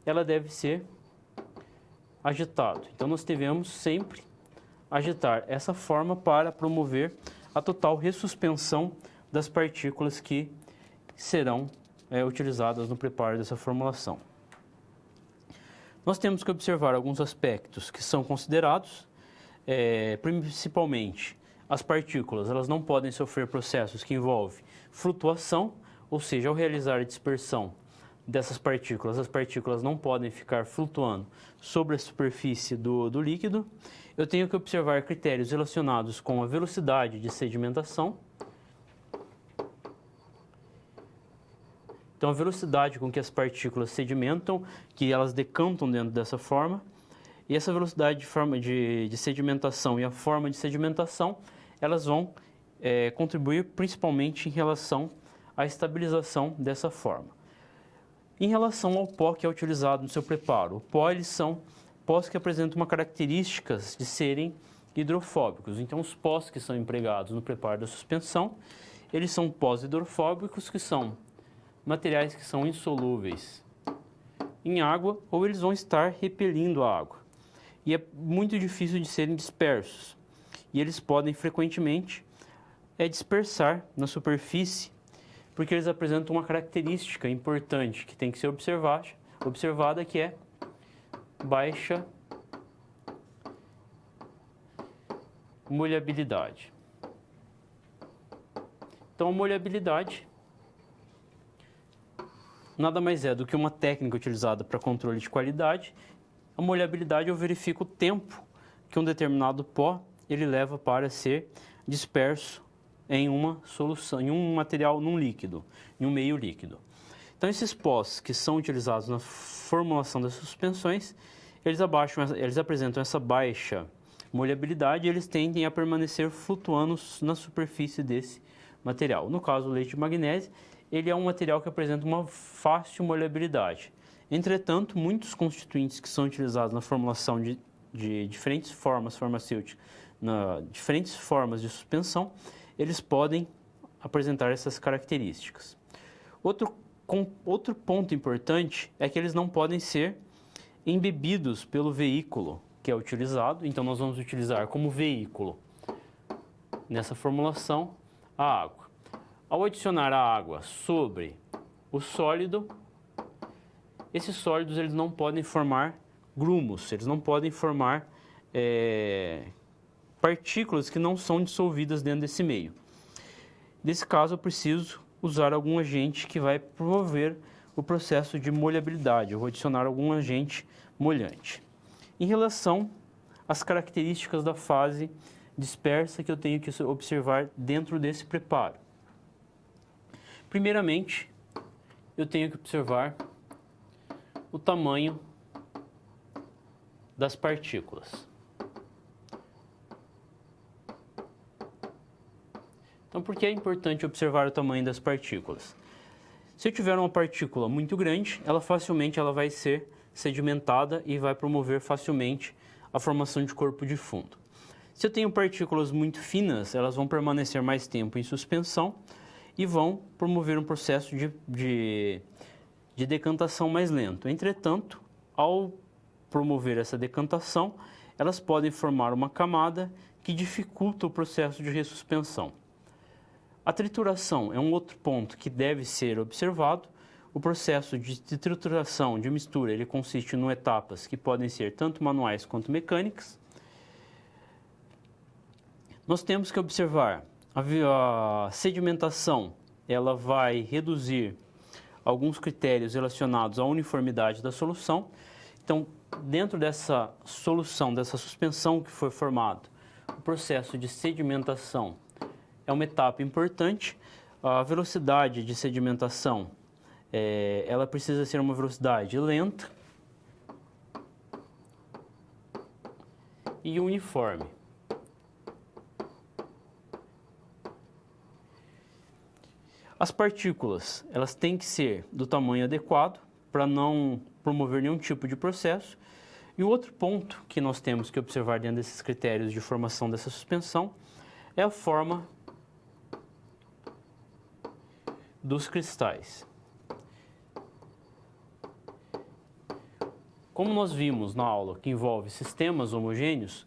ela deve ser agitada. Então, nós devemos sempre agitar essa forma para promover a total ressuspensão das partículas que serão utilizadas no preparo dessa formulação. Nós temos que observar alguns aspectos que são considerados, principalmente as partículas, elas não podem sofrer processos que envolvem flutuação, ou seja, ao realizar a dispersão dessas partículas, as partículas não podem ficar flutuando sobre a superfície do líquido. Eu tenho que observar critérios relacionados com a velocidade de sedimentação. Então, a velocidade com que as partículas sedimentam, que elas decantam dentro dessa forma, e essa velocidade de sedimentação e a forma de sedimentação, elas vão contribuir principalmente em relação à estabilização dessa forma. Em relação ao pó que é utilizado no seu preparo, o pó, eles são pós que apresentam uma características de serem hidrofóbicos. Então, os pós que são empregados no preparo da suspensão, eles são pós hidrofóbicos, que são materiais que são insolúveis em água, ou eles vão estar repelindo a água. E é muito difícil de serem dispersos. E eles podem frequentemente dispersar na superfície, porque eles apresentam uma característica importante que tem que ser observada, que é baixa molhabilidade. Então, a molhabilidade nada mais é do que uma técnica utilizada para controle de qualidade. A molhabilidade, eu verifico o tempo que um determinado pó ele leva para ser disperso em uma solução, em um material, num líquido, em um meio líquido. Então, esses pós que são utilizados na formulação das suspensões, eles apresentam essa baixa molhabilidade e eles tendem a permanecer flutuando na superfície desse material. No caso, o leite de magnésio, ele é um material que apresenta uma fácil molhabilidade. Entretanto, muitos constituintes que são utilizados na formulação de diferentes formas farmacêuticas, diferentes formas de suspensão, eles podem apresentar essas características. Outro ponto importante é que eles não podem ser embebidos pelo veículo que é utilizado. Então, nós vamos utilizar como veículo, nessa formulação, a água. Ao adicionar a água sobre o sólido, esses sólidos eles não podem formar grumos, eles não podem formar partículas que não são dissolvidas dentro desse meio. Nesse caso, eu preciso usar algum agente que vai promover o processo de molhabilidade. Eu vou adicionar algum agente molhante. Em relação às características da fase dispersa que eu tenho que observar dentro desse preparo. Primeiramente, eu tenho que observar o tamanho das partículas. Então, por que é importante observar o tamanho das partículas? Se eu tiver uma partícula muito grande, ela facilmente vai ser sedimentada e vai promover facilmente a formação de corpo de fundo. Se eu tenho partículas muito finas, elas vão permanecer mais tempo em suspensão e vão promover um processo de decantação mais lento. Entretanto, ao promover essa decantação, elas podem formar uma camada que dificulta o processo de ressuspensão. A trituração é um outro ponto que deve ser observado. O processo de trituração, de mistura, ele consiste em etapas que podem ser tanto manuais quanto mecânicas. Nós temos que observar a sedimentação, ela vai reduzir alguns critérios relacionados à uniformidade da solução. Então, dentro dessa solução, dessa suspensão que foi formada, o processo de sedimentação é uma etapa importante. A velocidade de sedimentação, ela precisa ser uma velocidade lenta e uniforme. As partículas, elas têm que ser do tamanho adequado para não promover nenhum tipo de processo. E o outro ponto que nós temos que observar dentro desses critérios de formação dessa suspensão é a forma dos cristais. Como nós vimos na aula que envolve sistemas homogêneos,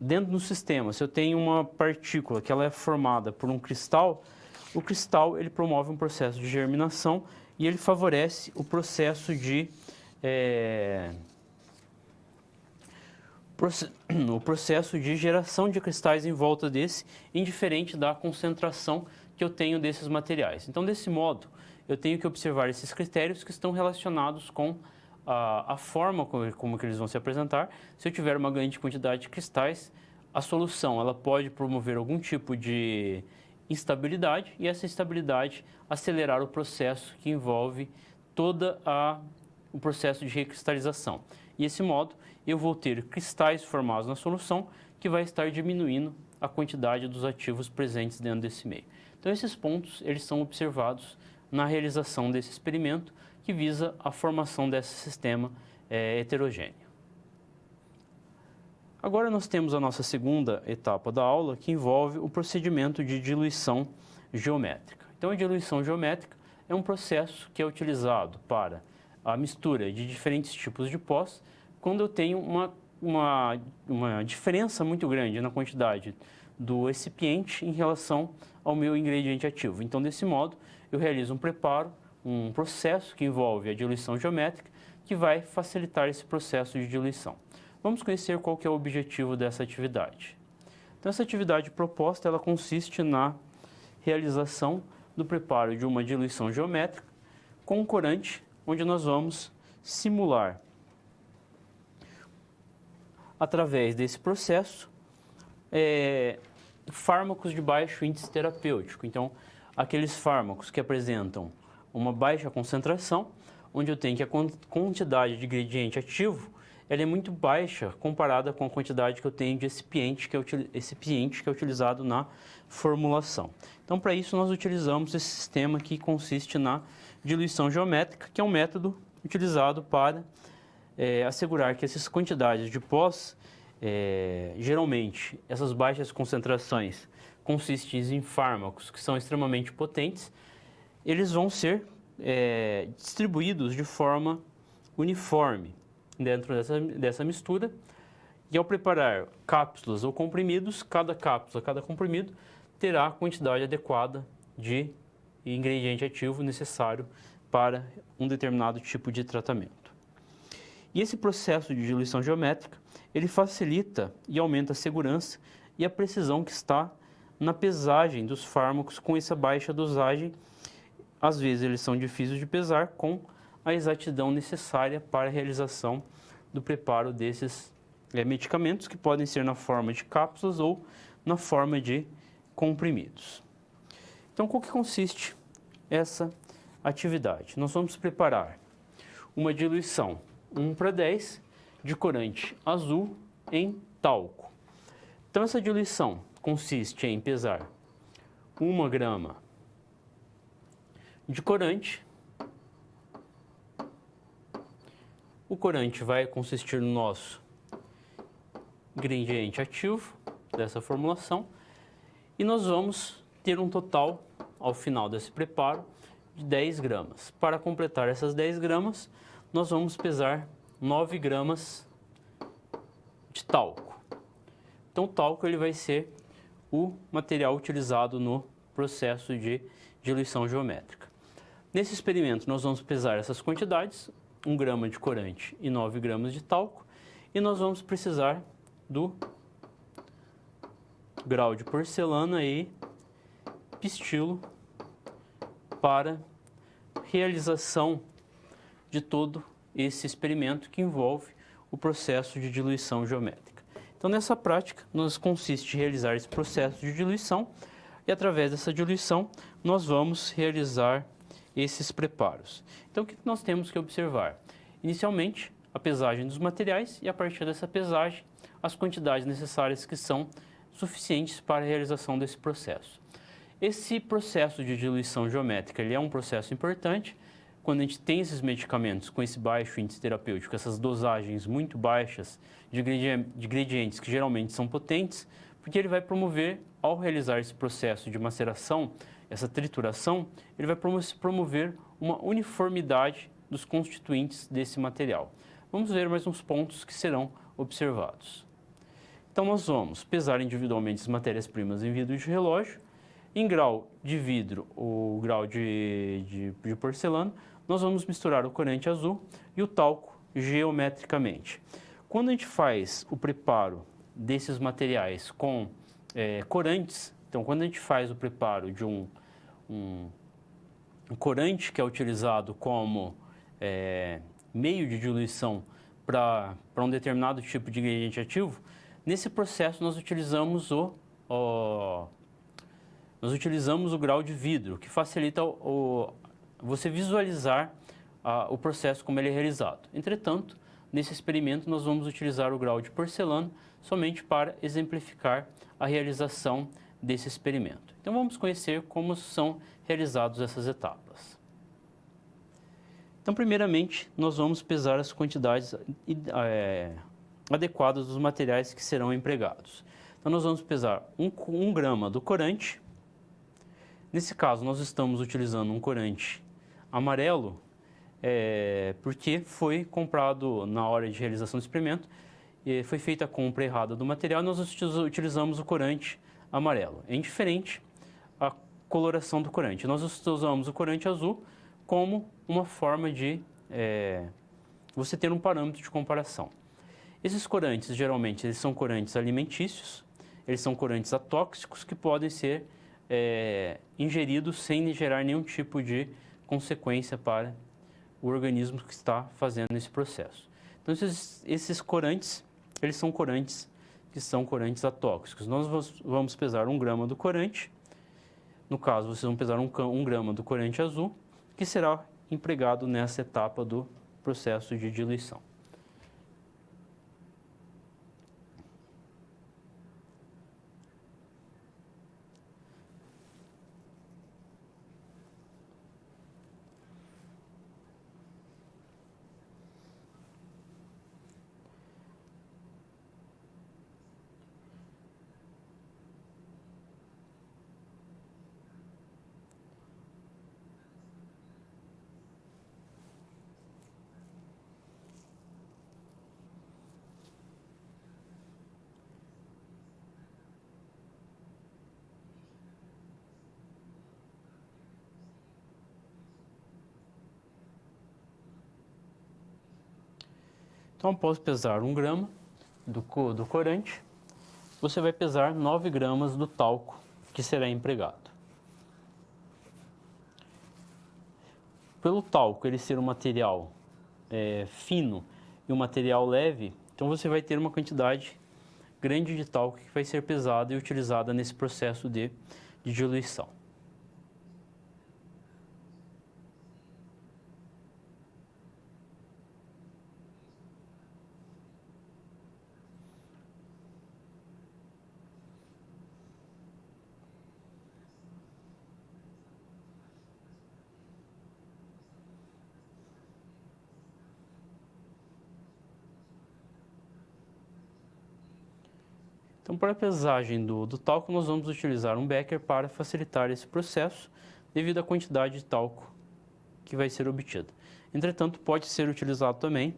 dentro do sistema, se eu tenho uma partícula que ela é formada por um cristal, o cristal ele promove um processo de germinação e ele favorece o processo de geração de cristais em volta desse, indiferente da concentração que eu tenho desses materiais. Então, desse modo, eu tenho que observar esses critérios que estão relacionados com a forma como que eles vão se apresentar. Se eu tiver uma grande quantidade de cristais, a solução ela pode promover algum tipo de instabilidade e essa instabilidade acelerar o processo que envolve todo o processo de recristalização. E desse modo, eu vou ter cristais formados na solução que vai estar diminuindo a quantidade dos ativos presentes dentro desse meio. Então, esses pontos eles são observados na realização desse experimento que visa a formação desse sistema heterogêneo. Agora nós temos a nossa segunda etapa da aula, que envolve o procedimento de diluição geométrica. Então, a diluição geométrica é um processo que é utilizado para a mistura de diferentes tipos de pós, quando eu tenho uma diferença muito grande na quantidade do recipiente em relação ao meu ingrediente ativo. Então, desse modo, eu realizo um preparo, um processo que envolve a diluição geométrica, que vai facilitar esse processo de diluição. Vamos conhecer qual que é o objetivo dessa atividade. Então, essa atividade proposta, ela consiste na realização do preparo de uma diluição geométrica com um corante, onde nós vamos simular, através desse processo, fármacos de baixo índice terapêutico. Então, aqueles fármacos que apresentam uma baixa concentração, onde eu tenho que a quantidade de ingrediente ativo ela é muito baixa comparada com a quantidade que eu tenho de recipiente que é utilizado na formulação. Então, para isso, nós utilizamos esse sistema que consiste na diluição geométrica, que é um método utilizado para assegurar que essas quantidades de pós, geralmente, essas baixas concentrações consistentes em fármacos que são extremamente potentes, eles vão ser distribuídos de forma uniforme dentro dessa mistura. E ao preparar cápsulas ou comprimidos, cada cápsula, cada comprimido terá a quantidade adequada de ingrediente ativo necessário para um determinado tipo de tratamento. E esse processo de diluição geométrica, ele facilita e aumenta a segurança e a precisão que está na pesagem dos fármacos com essa baixa dosagem. Às vezes eles são difíceis de pesar com a exatidão necessária para a realização do preparo desses medicamentos, que podem ser na forma de cápsulas ou na forma de comprimidos. Então, qual que consiste essa atividade? Nós vamos preparar uma diluição 1:10 de corante azul em talco. Então, essa diluição consiste em pesar 1 grama de corante. O corante vai consistir no nosso ingrediente ativo dessa formulação e nós vamos ter um total, ao final desse preparo, de 10 gramas. Para completar essas 10 gramas, nós vamos pesar 9 gramas de talco. Então, o talco ele vai ser o material utilizado no processo de diluição geométrica. Nesse experimento, nós vamos pesar essas quantidades, 1 grama de corante e 9 gramas de talco, e nós vamos precisar do grau de porcelana e pistilo para realização de todo esse experimento que envolve o processo de diluição geométrica. Então, nessa prática, consiste em realizar esse processo de diluição e, através dessa diluição, nós vamos realizar esses preparos. Então, o que nós temos que observar? Inicialmente, a pesagem dos materiais e, a partir dessa pesagem, as quantidades necessárias que são suficientes para a realização desse processo. Esse processo de diluição geométrica ele é um processo importante quando a gente tem esses medicamentos com esse baixo índice terapêutico, essas dosagens muito baixas de ingredientes que geralmente são potentes, porque ele vai promover, ao realizar esse processo de maceração, essa trituração, ele vai promover uma uniformidade dos constituintes desse material. Vamos ver mais uns pontos que serão observados. Então, nós vamos pesar individualmente as matérias-primas em vidro de relógio. Em grau de vidro ou grau de porcelana, nós vamos misturar o corante azul e o talco geometricamente. Quando a gente faz o preparo desses materiais com corantes, então quando a gente faz o preparo de um corante que é utilizado como meio de diluição para um determinado tipo de ingrediente ativo, nesse processo nós utilizamos o grau de vidro, que facilita você visualizar o processo como ele é realizado. Entretanto, nesse experimento nós vamos utilizar o grau de porcelana somente para exemplificar a realização desse experimento. Então vamos conhecer como são realizadas essas etapas. Então, primeiramente, nós vamos pesar as quantidades adequadas dos materiais que serão empregados. Então, nós vamos pesar 1 grama do corante. Nesse caso, nós estamos utilizando um corante amarelo, porque foi comprado na hora de realização do experimento, foi feita a compra errada do material, nós utilizamos o corante amarelo. É indiferente a coloração do corante. Nós usamos o corante azul como uma forma de você ter um parâmetro de comparação. Esses corantes, geralmente, eles são corantes alimentícios, eles são corantes atóxicos que podem ser ingeridos sem gerar nenhum tipo de consequência para o organismo que está fazendo esse processo. Então, esses corantes, eles são corantes que são corantes atóxicos. Nós vamos pesar 1 grama do corante, no caso, vocês vão pesar 1 grama do corante azul, que será empregado nessa etapa do processo de diluição. Então, após pesar 1 grama do corante, você vai pesar 9 gramas do talco que será empregado. Pelo talco ele ser um material fino e um material leve, então você vai ter uma quantidade grande de talco que vai ser pesada e utilizada nesse processo de diluição. Então, para a pesagem do talco, nós vamos utilizar um becker para facilitar esse processo, devido à quantidade de talco que vai ser obtida. Entretanto, pode ser utilizado também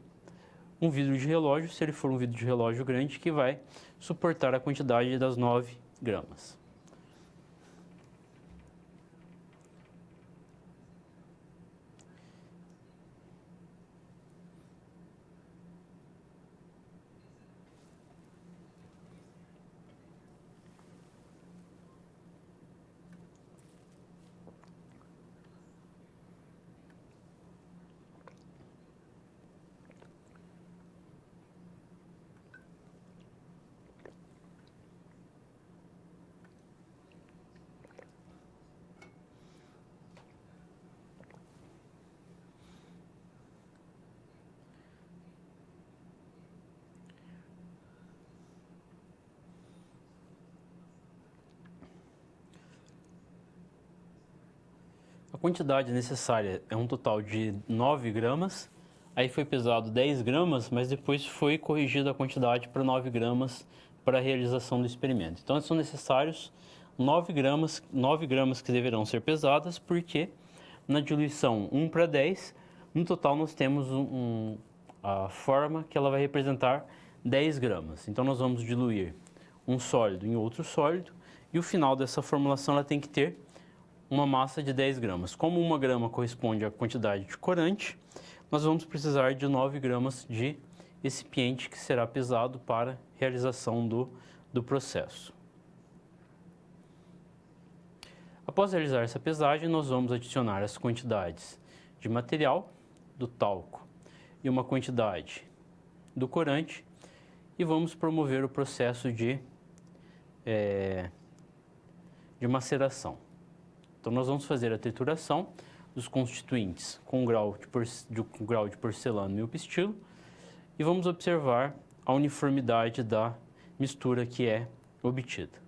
um vidro de relógio, se ele for um vidro de relógio grande, que vai suportar a quantidade das 9 gramas. quantidade necessária é um total de 9 gramas, aí foi pesado 10 gramas, mas depois foi corrigida a quantidade para 9 gramas para a realização do experimento. Então, são necessários 9 gramas que deverão ser pesadas, porque na diluição 1:10, no total nós temos a forma que ela vai representar 10 gramas. Então, nós vamos diluir um sólido em outro sólido, e o final dessa formulação ela tem que ter uma massa de 10 gramas. Como 1 grama corresponde à quantidade de corante, nós vamos precisar de 9 gramas de recipiente que será pesado para realização do processo. Após realizar essa pesagem, nós vamos adicionar as quantidades de material, do talco e uma quantidade do corante, e vamos promover o processo de maceração. Então, nós vamos fazer a trituração dos constituintes com grau de porcelana e o pistilo, e vamos observar a uniformidade da mistura que é obtida.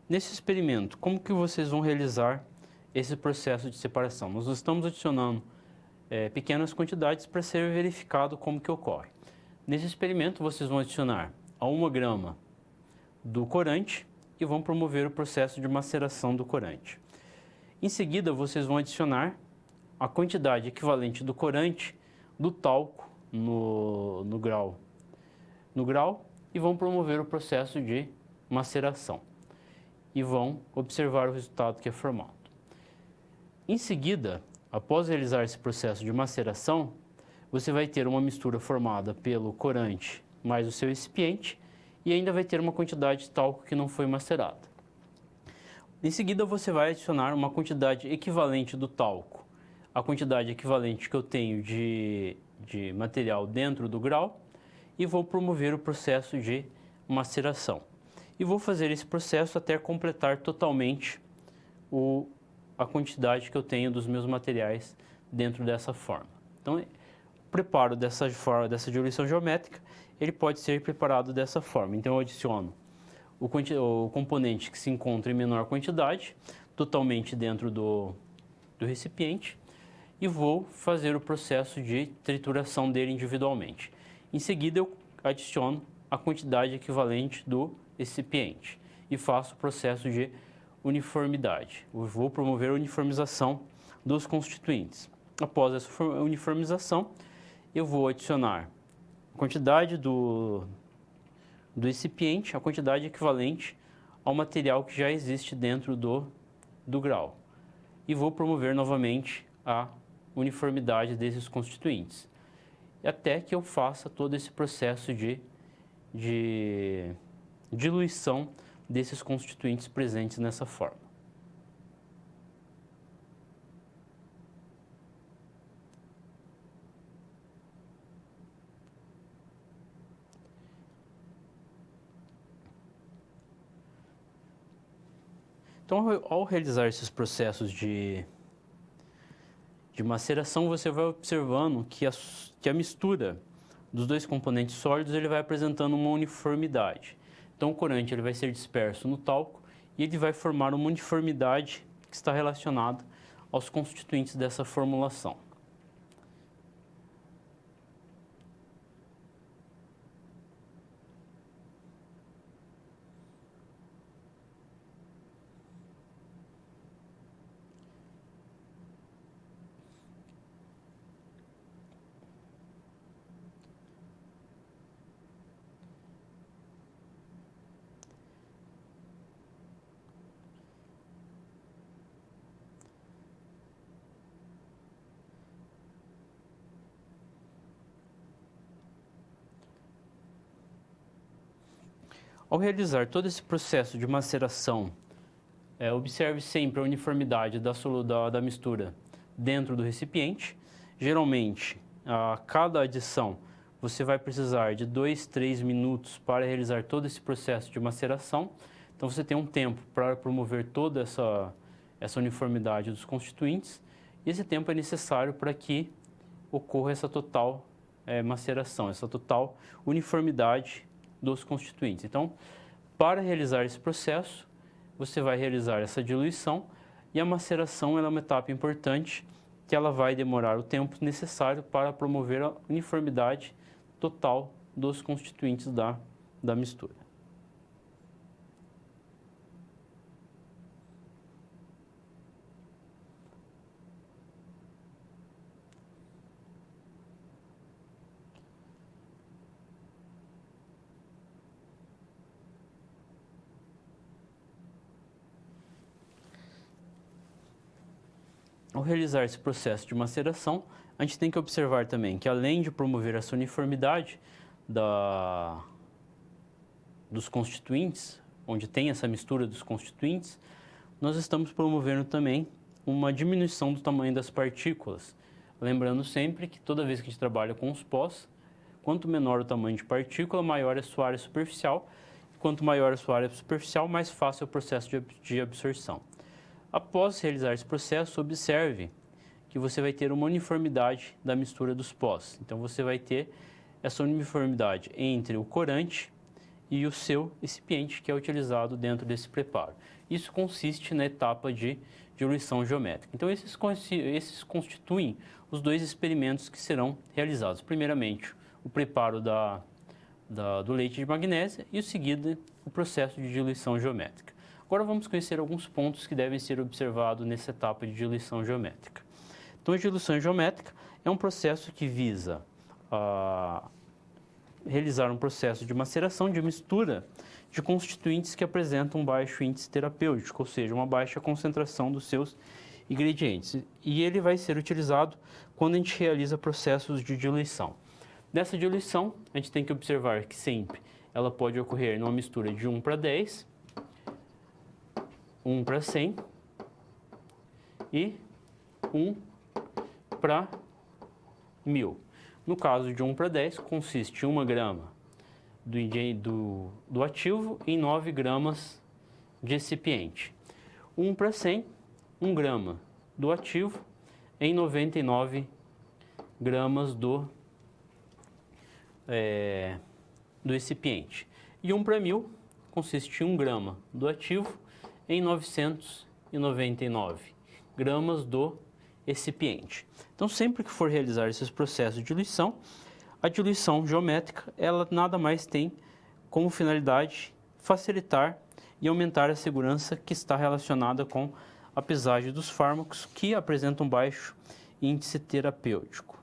Nesse experimento, como que vocês vão realizar esse processo de separação? Nós estamos adicionando pequenas quantidades para ser verificado como que ocorre. Nesse experimento, vocês vão adicionar a 1 grama do corante e vão promover o processo de maceração do corante. Em seguida, vocês vão adicionar a quantidade equivalente do corante do talco no grau e vão promover o processo de maceração. E vão observar o resultado que é formado. Em seguida, após realizar esse processo de maceração, você vai ter uma mistura formada pelo corante mais o seu recipiente e ainda vai ter uma quantidade de talco que não foi macerada. Em seguida, você vai adicionar uma quantidade equivalente do talco, a quantidade equivalente que eu tenho de material dentro do grau, e vou promover o processo de maceração. E vou fazer esse processo até completar totalmente a quantidade que eu tenho dos meus materiais dentro dessa forma. Então, o preparo dessa diluição geométrica, ele pode ser preparado dessa forma. Então, eu adiciono o componente que se encontra em menor quantidade, totalmente dentro do recipiente, e vou fazer o processo de trituração dele individualmente. Em seguida, eu adiciono a quantidade equivalente do recipiente e faço o processo de uniformidade. Eu vou promover a uniformização dos constituintes. Após essa uniformização, eu vou adicionar a quantidade do recipiente, a quantidade equivalente ao material que já existe dentro do grau, e vou promover novamente a uniformidade desses constituintes, até que eu faça todo esse processo de diluição desses constituintes presentes nessa forma. Então, ao realizar esses processos de maceração, você vai observando que a mistura dos dois componentes sólidos ele vai apresentando uma uniformidade. Então, o corante ele vai ser disperso no talco e ele vai formar uma uniformidade que está relacionada aos constituintes dessa formulação. Ao realizar todo esse processo de maceração, observe sempre a uniformidade da mistura dentro do recipiente. Geralmente, a cada adição você vai precisar de 2, 3 minutos para realizar todo esse processo de maceração. Então, você tem um tempo para promover toda essa uniformidade dos constituintes. E esse tempo é necessário para que ocorra essa total maceração, essa total uniformidade dos constituintes. Então, para realizar esse processo, você vai realizar essa diluição e a maceração ela é uma etapa importante que ela vai demorar o tempo necessário para promover a uniformidade total dos constituintes da mistura. Ao realizar esse processo de maceração, a gente tem que observar também que, além de promover essa uniformidade dos constituintes, onde tem essa mistura dos constituintes, nós estamos promovendo também uma diminuição do tamanho das partículas. Lembrando sempre que toda vez que a gente trabalha com os pós, quanto menor o tamanho de partícula, maior é a sua área superficial. Quanto maior a sua área superficial, mais fácil é o processo de absorção. Após realizar esse processo, observe que você vai ter uma uniformidade da mistura dos pós. Então, você vai ter essa uniformidade entre o corante e o seu recipiente que é utilizado dentro desse preparo. Isso consiste na etapa de diluição geométrica. Então, esses constituem os dois experimentos que serão realizados. Primeiramente, o preparo do leite de magnésia e, em seguida, o processo de diluição geométrica. Agora vamos conhecer alguns pontos que devem ser observados nessa etapa de diluição geométrica. Então, a diluição geométrica é um processo que visa realizar um processo de maceração, de mistura de constituintes que apresentam um baixo índice terapêutico, ou seja, uma baixa concentração dos seus ingredientes. E ele vai ser utilizado quando a gente realiza processos de diluição. Nessa diluição, a gente tem que observar que sempre ela pode ocorrer numa mistura de 1 para 10, 1 para 100 e 1 para 1000. No caso de 1 para 10, consiste em 1 grama do ativo em 9 gramas de recipiente. 1 para 100, 1 grama do ativo em 99 gramas do recipiente. E 1 para 1000 consiste em 1 grama do ativo em 999 gramas do recipiente. Então, sempre que for realizar esses processos de diluição, a diluição geométrica, ela nada mais tem como finalidade facilitar e aumentar a segurança que está relacionada com a pesagem dos fármacos que apresentam baixo índice terapêutico.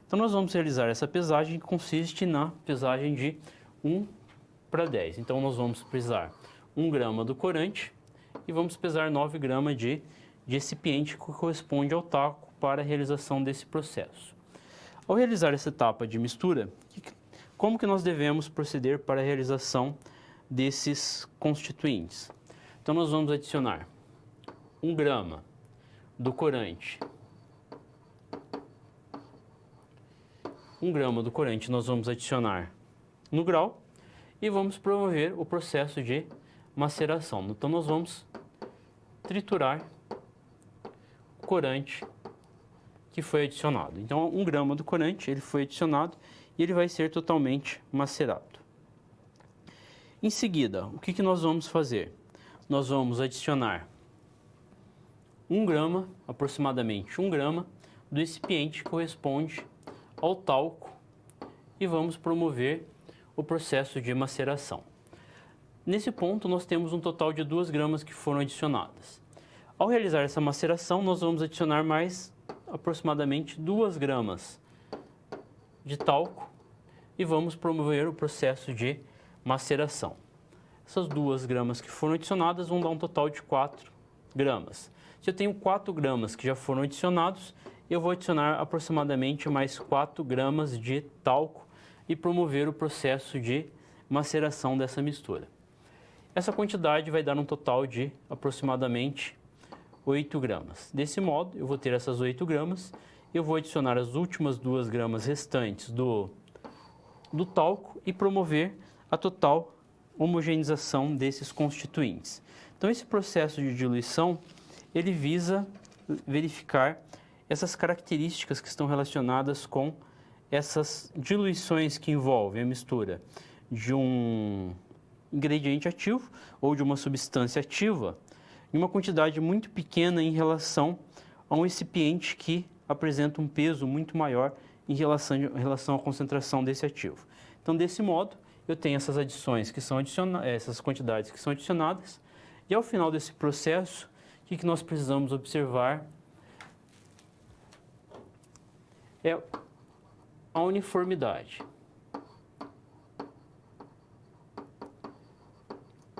Então, nós vamos realizar essa pesagem que consiste na pesagem de 1 para 10. Então, nós vamos pesar 1 grama do corante e vamos pesar 9 gramas de recipiente que corresponde ao talco para a realização desse processo. Ao realizar essa etapa de mistura, como que nós devemos proceder para a realização desses constituintes? Então, nós vamos adicionar 1 grama do corante. 1 grama do corante nós vamos adicionar no grau e vamos promover o processo de maceração. Então, nós vamos triturar o corante que foi adicionado. Então, 1 grama do corante ele foi adicionado e ele vai ser totalmente macerado. Em seguida, o que nós vamos fazer? Nós vamos adicionar 1 grama, aproximadamente 1 grama, do recipiente que corresponde ao talco e vamos promover o processo de maceração. Nesse ponto, nós temos um total de 2 gramas que foram adicionadas. Ao realizar essa maceração, nós vamos adicionar mais aproximadamente 2 gramas de talco e vamos promover o processo de maceração. Essas 2 gramas que foram adicionadas vão dar um total de 4 gramas. Se eu tenho 4 gramas que já foram adicionados, eu vou adicionar aproximadamente mais 4 gramas de talco e promover o processo de maceração dessa mistura. Essa quantidade vai dar um total de aproximadamente 8 gramas. Desse modo, eu vou ter essas 8 gramas, eu vou adicionar as últimas 2 gramas restantes do do talco e promover a total homogeneização desses constituintes. Então, esse processo de diluição, ele visa verificar essas características que estão relacionadas com essas diluições que envolvem a mistura de um ingrediente ativo ou de uma substância ativa em uma quantidade muito pequena em relação a um recipiente que apresenta um peso muito maior em relação à concentração desse ativo. Então, desse modo, eu tenho essas adições que são essas quantidades que são adicionadas, e ao final desse processo, o que nós precisamos observar é a uniformidade.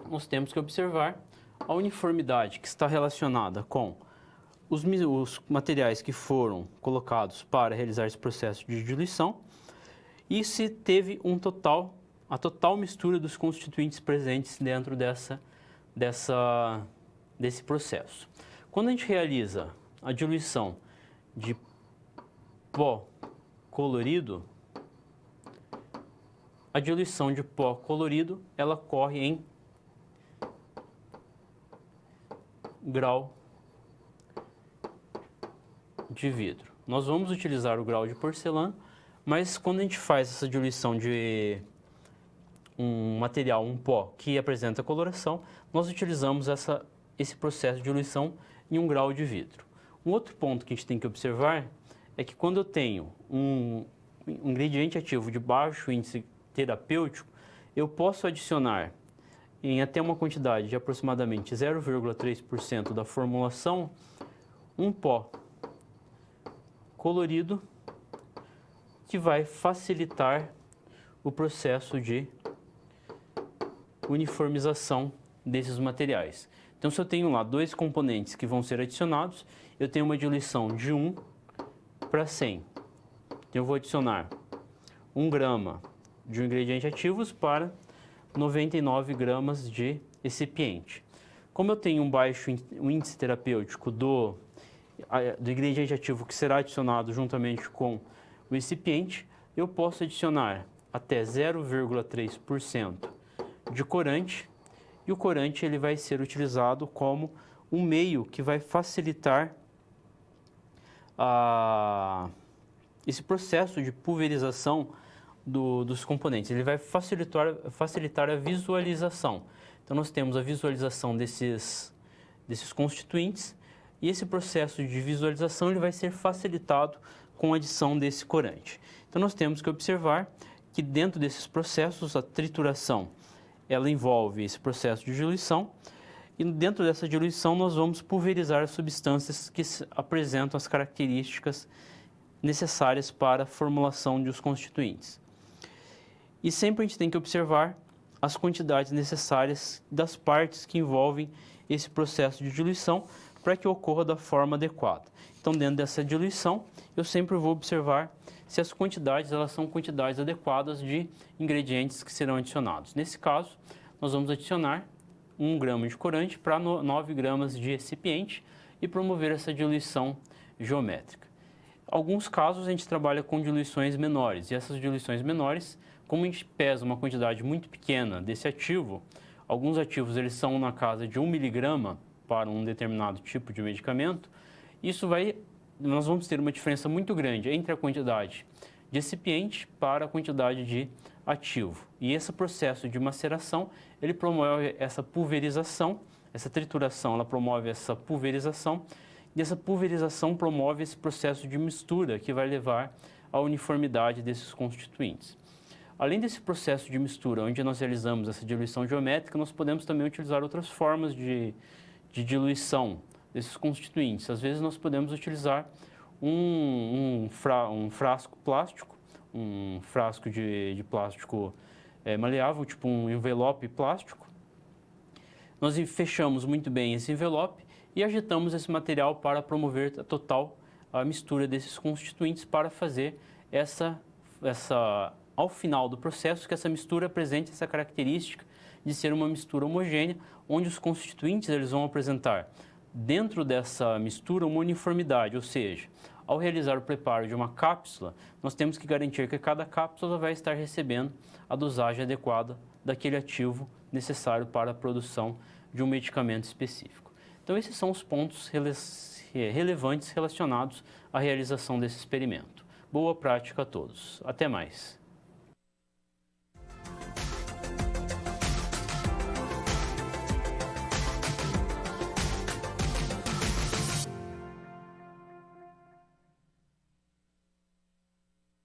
Nós temos que observar a uniformidade que está relacionada com os materiais que foram colocados para realizar esse processo de diluição e se teve a total mistura dos constituintes presentes dentro desse processo. Quando a gente realiza a diluição de pó colorido, a diluição de pó colorido ela ocorre em grau de vidro. Nós vamos utilizar o grau de porcelana, mas quando a gente faz essa diluição de um material, um pó que apresenta coloração, nós utilizamos esse processo de diluição em um grau de vidro. Um outro ponto que a gente tem que observar é que quando eu tenho um ingrediente ativo de baixo índice terapêutico, eu posso adicionar em até uma quantidade de aproximadamente 0,3% da formulação um pó colorido que vai facilitar o processo de uniformização desses materiais. Então, se eu tenho lá dois componentes que vão ser adicionados, eu tenho uma diluição de 1 para 100. Então, eu vou adicionar 1 grama de um ingrediente ativos para 99 gramas de recipiente. Como eu tenho um baixo índice terapêutico do ingrediente ativo que será adicionado juntamente com o recipiente, eu posso adicionar até 0,3% de corante, e o corante ele vai ser utilizado como um meio que vai facilitar esse processo de pulverização dos componentes. Ele vai facilitar a visualização. Então, nós temos a visualização desses constituintes, e esse processo de visualização ele vai ser facilitado com a adição desse corante. Então, nós temos que observar que dentro desses processos, a trituração ela envolve esse processo de diluição, e dentro dessa diluição nós vamos pulverizar as substâncias que apresentam as características necessárias para a formulação dos constituintes. E sempre a gente tem que observar as quantidades necessárias das partes que envolvem esse processo de diluição para que ocorra da forma adequada. Então, dentro dessa diluição, eu sempre vou observar se as quantidades elas são quantidades adequadas de ingredientes que serão adicionados. Nesse caso, nós vamos adicionar 1 grama de corante para 9 gramas de recipiente e promover essa diluição geométrica. Em alguns casos, a gente trabalha com diluições menores, e essas diluições menores, como a gente pesa uma quantidade muito pequena desse ativo, alguns ativos eles são na casa de 1 miligrama para um determinado tipo de medicamento, nós vamos ter uma diferença muito grande entre a quantidade de recipiente para a quantidade de ativo. E esse processo de maceração, ele promove essa pulverização, essa trituração, ela promove essa pulverização, e essa pulverização promove esse processo de mistura que vai levar à uniformidade desses constituintes. Além desse processo de mistura, onde nós realizamos essa diluição geométrica, nós podemos também utilizar outras formas de diluição desses constituintes. Às vezes nós podemos utilizar um frasco plástico, um frasco de plástico maleável, tipo um envelope plástico. Nós fechamos muito bem esse envelope e agitamos esse material para promover a mistura desses constituintes para fazer ao final do processo, que essa mistura apresente essa característica de ser uma mistura homogênea, onde os constituintes eles vão apresentar dentro dessa mistura uma uniformidade, ou seja, Ao realizar o preparo de uma cápsula, nós temos que garantir que cada cápsula vai estar recebendo a dosagem adequada daquele ativo necessário para a produção de um medicamento específico. Então, esses são os pontos relevantes relacionados à realização desse experimento. Boa prática a todos. Até mais.